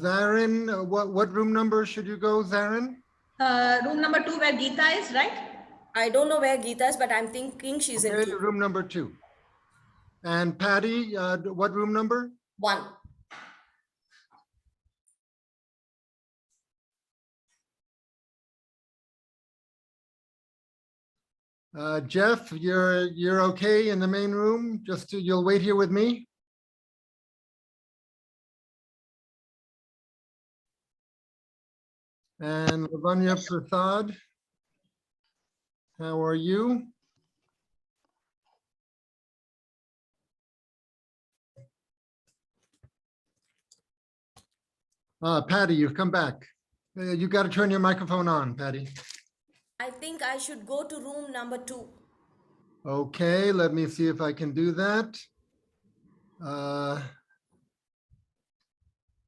Zarin, what room number should you go, Zarin? Room number 2 where Geeta is, right? I don't know where Geeta is, but I'm thinking she's in 2. Room number 2. And Patty, what room number? 1. Jeff, you're okay in the main room? You'll wait here with me? And Lavanya Prasad, how are you? Patty, you've come back. You've got to turn your microphone on, Patty. I think I should go to room number 2. Okay, let me see if I can do that.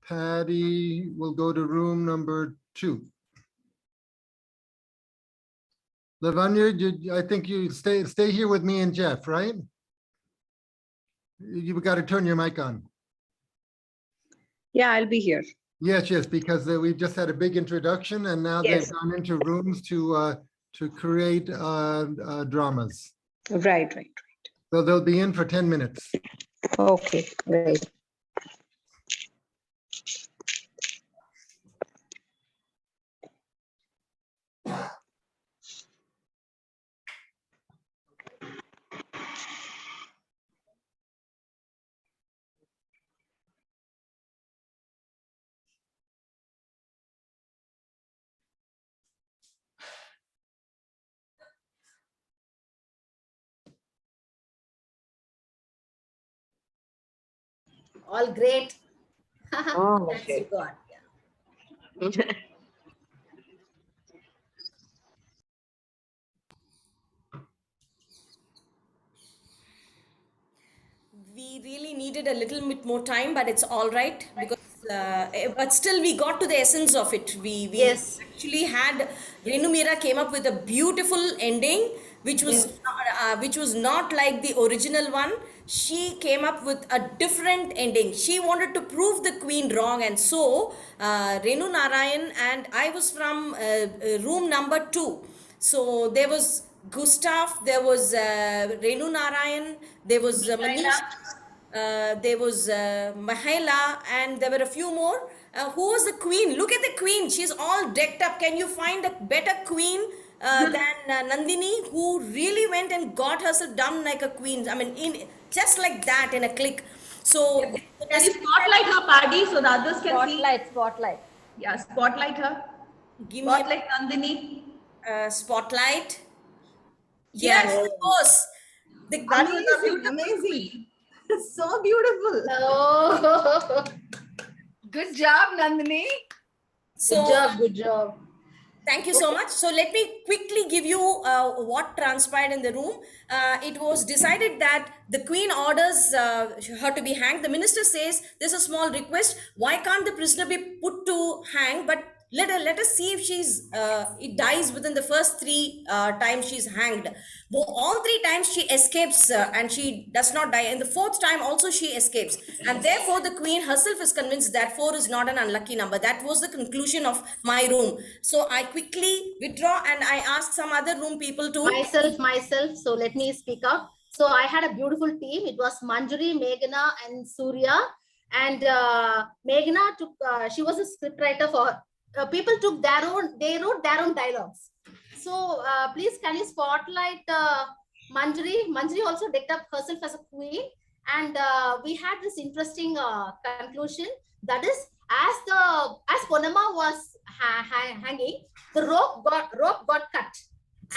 Patty will go to room number 2. Lavanya, I think you stay here with me and Jeff, right? You've got to turn your mic on. Yeah, I'll be here. Yes, because we've just had a big introduction, and now they've gone into rooms to create dramas. Right. So they'll be in for 10 minutes. Okay, right. all great. Oh, Thanks to okay. God. Yeah. We really needed a little bit more time, but it's all right because, but still we got to the essence of it. We Yes. actually had Renu Mira came up with a beautiful ending, which was not like the original one. She came up with a different ending. She wanted to prove the queen wrong, and so Renu Narayan and I was from room number 2. So there was Gustav, there was Renu Narayan, there was Manish, there was Mahela, and there were a few more. Who was the queen? Look at the queen. She's all decked up. Can you find a better queen than Nandini, who really went and got herself done like a queen? I mean, just like that in a click. So, Can you spotlight her, Paddy, so the others can see? Spotlight. Yeah, spotlight her. Give me Spotlight Nandini. spotlight. Yes. Yes, of course. That was amazing. So beautiful. Oh. Good job, Nandini. So, Good job. Thank you so much. So let me quickly give you what transpired in the room. It was decided that the queen orders her to be hanged. The minister says there's a small request. Why can't the prisoner be put to hang? But let us see if it dies within the first 3 times she's hanged. All 3 times she escapes and she does not die. And the 4th time also she escapes. And therefore the queen herself is convinced that 4 is not an unlucky number. That was the conclusion of my room. So I quickly withdraw and I ask some other room people to Myself. So let me speak up. So I had a beautiful team. It was Manjari, Meghana, and Surya. And Meghana took. She was a scriptwriter for. People took they wrote their own dialogues. So please, can you spotlight Manjari? Manjari also decked up herself as a queen, and we had this interesting conclusion. That is, as Ponama was hanging, the rope got cut,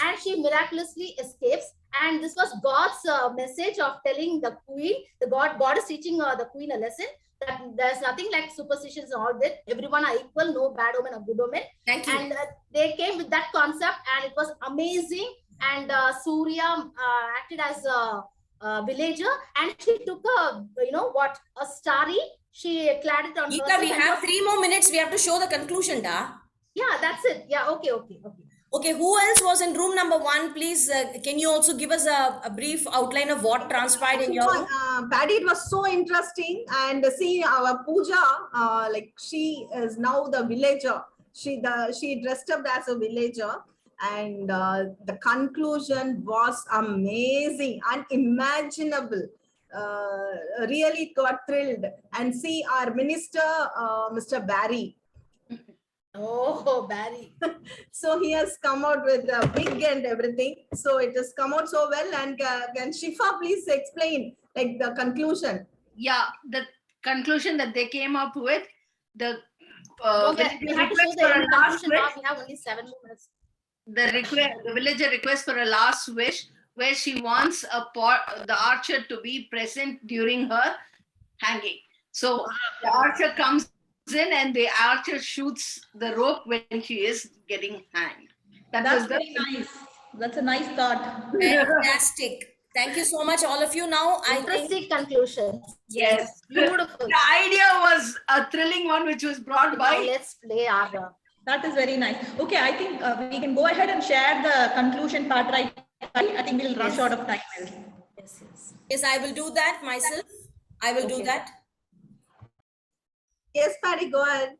and she miraculously escapes. And this was God's message of telling the queen, God is teaching the queen a lesson, that there's nothing like superstitions and all that. Everyone are equal, no bad omen or good omen. Thank you. And they came with that concept, and it was amazing. And Surya acted as a villager, and she took a starry. She clad it on Geeta, herself. we have 3 more minutes. We have to show the conclusion, da. Yeah, that's it. Yeah, okay. Okay, who else was in room number 1? Please, can you also give us a brief outline of what transpired in your room? Paddy, it was so interesting. And see, our Pooja, like she is now the villager. She dressed up as a villager. And the conclusion was amazing, unimaginable. Really got thrilled. And see, our minister, Mr. Barry. Oh, Barry. So he has come out with a wig and everything. So it has come out so well. And can Shifa please explain like the conclusion? Yeah, the conclusion that they came up with, We have to show the end conclusion now. We have only 7 minutes. The villager requests for a last wish, where she wants the archer to be present during her hanging. So the archer comes in and the archer shoots the rope when she is getting hanged. That's very nice. That's a nice thought. Fantastic. Thank you so much, all of you. Now, Interesting conclusion. Yes, beautiful. The idea was a thrilling one, which was brought by. Now let's play our. That is very nice. Okay, I think we can go ahead and share the conclusion part right. I think we'll rush out of time. Yes, I will do that myself. I will do that. Yes, Paddy, go ahead.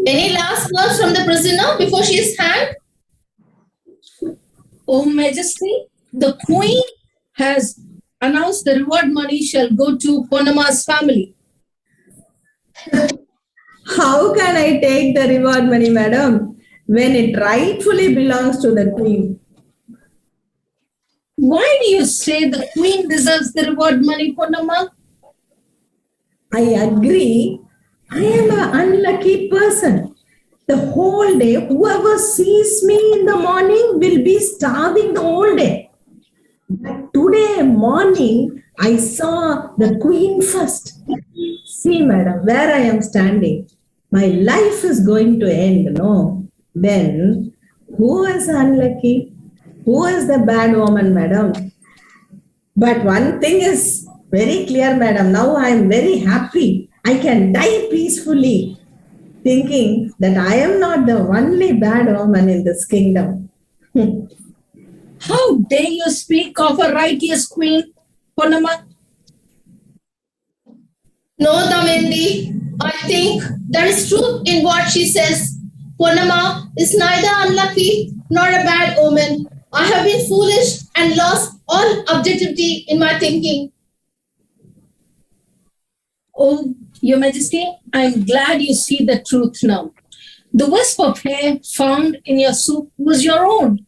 Any last words from the prisoner before she is hanged? Oh, Majesty, the Queen has announced the reward money shall go to Ponama's family. How can I take the reward money, madam, when it rightfully belongs to the queen? Why do you say the Queen deserves the reward money, Ponama? I agree, I am an unlucky person. The whole day, whoever sees me in the morning will be starving the whole day. But today morning, I saw the queen first. See, madam, where I am standing. My life is going to end, no? Then, who is unlucky? Who is the bad woman, madam? But one thing is very clear, madam. Now I am very happy. I can die peacefully, thinking that I am not the only bad woman in this kingdom. How dare you speak of a righteous queen, Purnama? No, Damendi, I think there is truth in what she says. Purnama is neither unlucky nor a bad omen. I have been foolish and lost all objectivity in my thinking. Oh, Your Majesty, I am glad you see the truth now. The wisp of hair found in your soup was your own.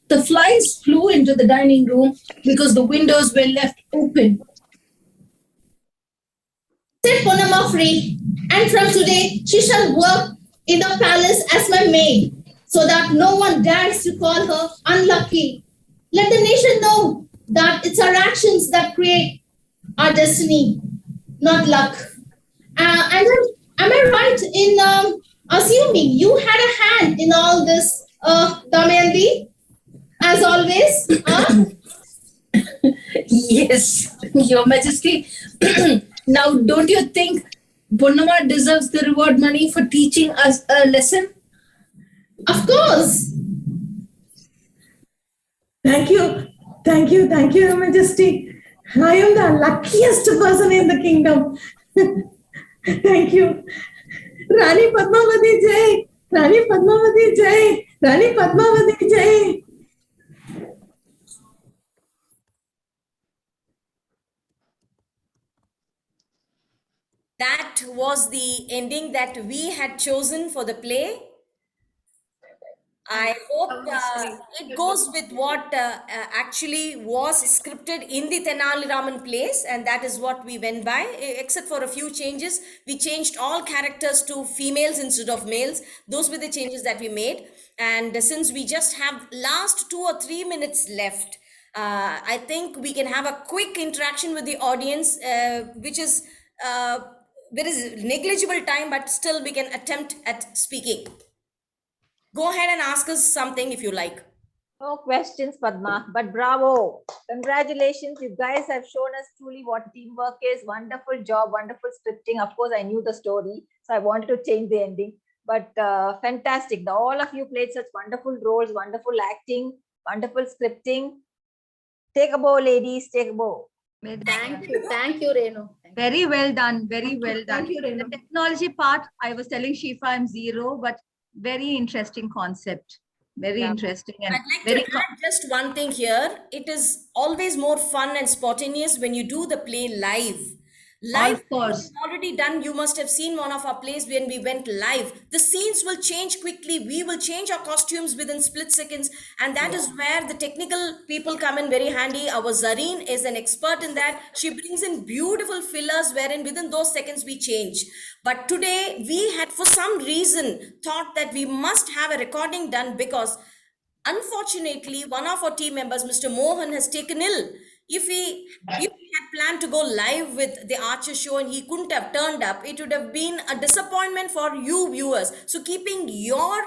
The flies flew into the dining room because the windows were left open. Set Purnama free, and from today she shall work in the palace as my maid, so that no one dares to call her unlucky. Let the nation know that it's our actions that create our destiny, not luck. And am I right in assuming you had a hand in all this, Damayanti? As always, huh? Yes, Your Majesty. Now, don't you think Purnama deserves the reward money for teaching us a lesson? Of course. Thank you. Thank you. Thank you, Your Majesty. I am the luckiest person in the kingdom. Thank you. Rani Padmavati Jai. Rani Padmavati Jai. Rani Padmavati Jai. That was the ending that we had chosen for the play. I hope it goes with what actually was scripted in the Tenali Raman plays, and that is what we went by, except for a few changes. We changed all characters to females instead of males. Those were the changes that we made. And since we just have last 2 or 3 minutes left, I think we can have a quick interaction with the audience, which is, there is negligible time, but still we can attempt at speaking. Go ahead and ask us something if you like. No questions, Padma, but bravo. Congratulations. You guys have shown us truly what teamwork is. Wonderful job, wonderful scripting. Of course, I knew the story, so I wanted to change the ending. But fantastic. All of you played such wonderful roles, wonderful acting, wonderful scripting. Take a bow, ladies. Take a bow. Thank you. Thank you, Renu. Very well done. Very well done. Thank you, Renu. The technology part, I was telling Shifa I'm zero, but very interesting concept. Very interesting. And I'd like very to add just one thing here. It is always more fun and spontaneous when you do the play live. Live, of course, already done. You must have seen one of our plays when we went live. The scenes will change quickly. We will change our costumes within split seconds. And that is where the technical people come in very handy. Our Zareen is an expert in that. She brings in beautiful fillers wherein within those seconds we change. But today we had, for some reason, thought that we must have a recording done because unfortunately, one of our team members, Mr. Mohan, has taken ill. If he had planned to go live with the Archer show and he couldn't have turned up, it would have been a disappointment for you viewers. So keeping your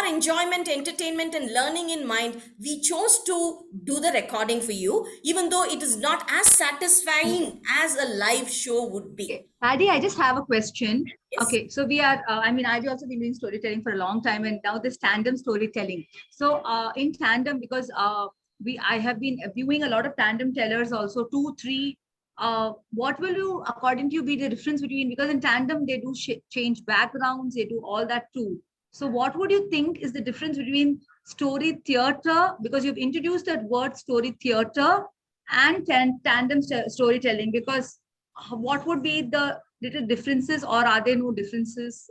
enjoyment, entertainment and learning in mind, we chose to do the recording for you, even though it is not as satisfying as a live show would be. Okay. Paddy, I just have a question. Yes. Okay, so we are, I've also been doing storytelling for a long time, and now this tandem storytelling. So in tandem, because I have been viewing a lot of tandem tellers also, 2, 3. What will you, according to you, be the difference between, because in tandem, they do change backgrounds, they do all that too. So what would you think is the difference between story theater, because you've introduced that word story theater, and tandem storytelling, because what would be the little differences, or are there no differences?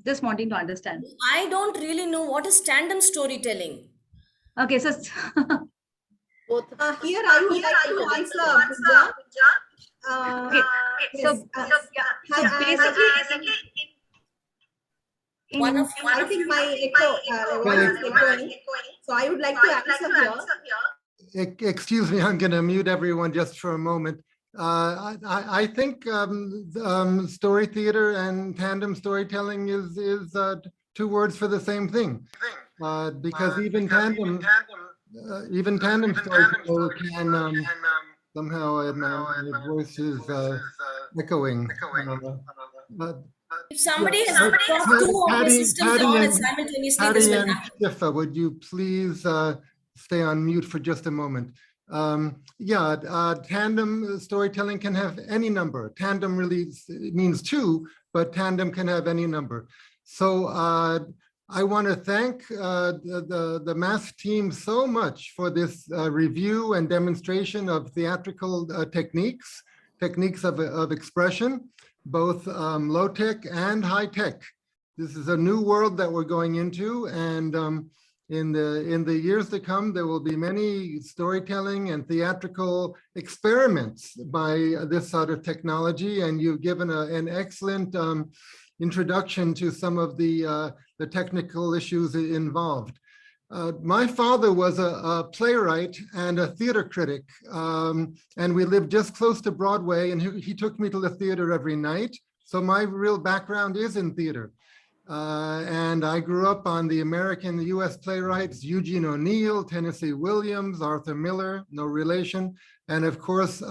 Just wanting to understand. I don't really know what is tandem storytelling. Okay, so here I would like to answer, Pooja. Okay. So, basically, One of I think my voice is echoing. So I would like to answer here. Excuse me, I'm going to mute everyone just for a moment. I think story theater and tandem storytelling is two words for the same thing, because even tandem storyteller can somehow my voice is echoing. if somebody has got two of the systems on and simultaneously, this Patty will and happen. Shifa, would you please stay on mute for just a moment? Tandem storytelling can have any number. Tandem really means two, but tandem can have any number. So I want to thank the MAST team so much for this review and demonstration of theatrical techniques of expression, both low-tech and high-tech. This is a new world that we're going into, and in the years to come, there will be many storytelling and theatrical experiments by this sort of technology, and you've given an excellent introduction to some of the technical issues involved. My father was a playwright and a theater critic, and we lived just close to Broadway, and he took me to the theater every night. So my real background is in theater. And I grew up on the American US playwrights, Eugene O'Neill, Tennessee Williams, Arthur Miller, no relation, and of course,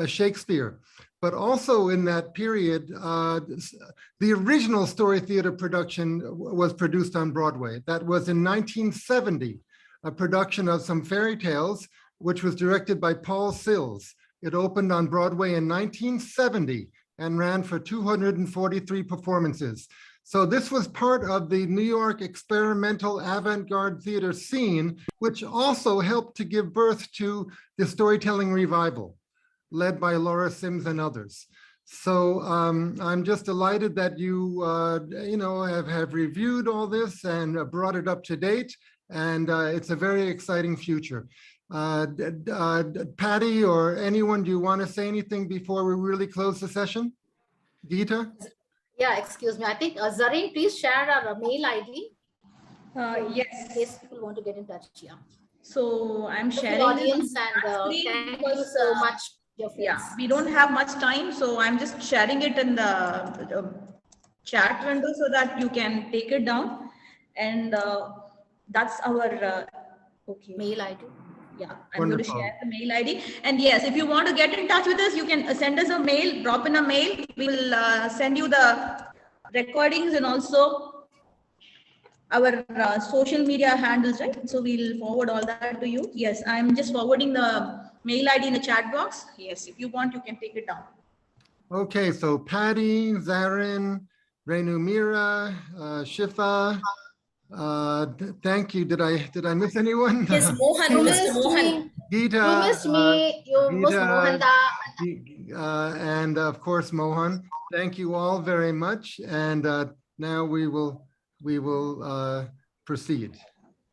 Shakespeare. But also in that period, the original story theater production was produced on Broadway. That was in 1970, a production of some fairy tales, which was directed by Paul Sills. It opened on Broadway in 1970 and ran for 243 performances. So this was part of the New York experimental avant-garde theater scene, which also helped to give birth to the storytelling revival, led by Laura Sims and others. So I'm just delighted that you, have reviewed all this and brought it up to date, and it's a very exciting future. Patty or anyone, do you want to say anything before we really close the session? Geeta? Yeah, excuse me. I think Zareen, please share our mail ID. Yes. In case people want to get in touch. Yeah. So I'm sharing the audience, and thank you so much. Yeah, we don't have much time, so I'm just sharing it in the chat window so that you can take it down. And that's our mail ID. Yeah, I'm going to share the mail ID. And yes, if you want to get in touch with us, you can send us a mail, drop in a mail. We will send you the recordings and also our social media handles, right? So we'll forward all that to you. Yes, I'm just forwarding the mail ID in the chat box. Yes, if you want, you can take it down. Okay, so Patty, Zarin, Renu Mira, Shifa, thank you. Did I miss anyone? Yes, Mohan, Mr. Mohan. Geeta, you missed me. You missed Mohanda. And of course, Mohan. Thank you all very much. And now we will proceed.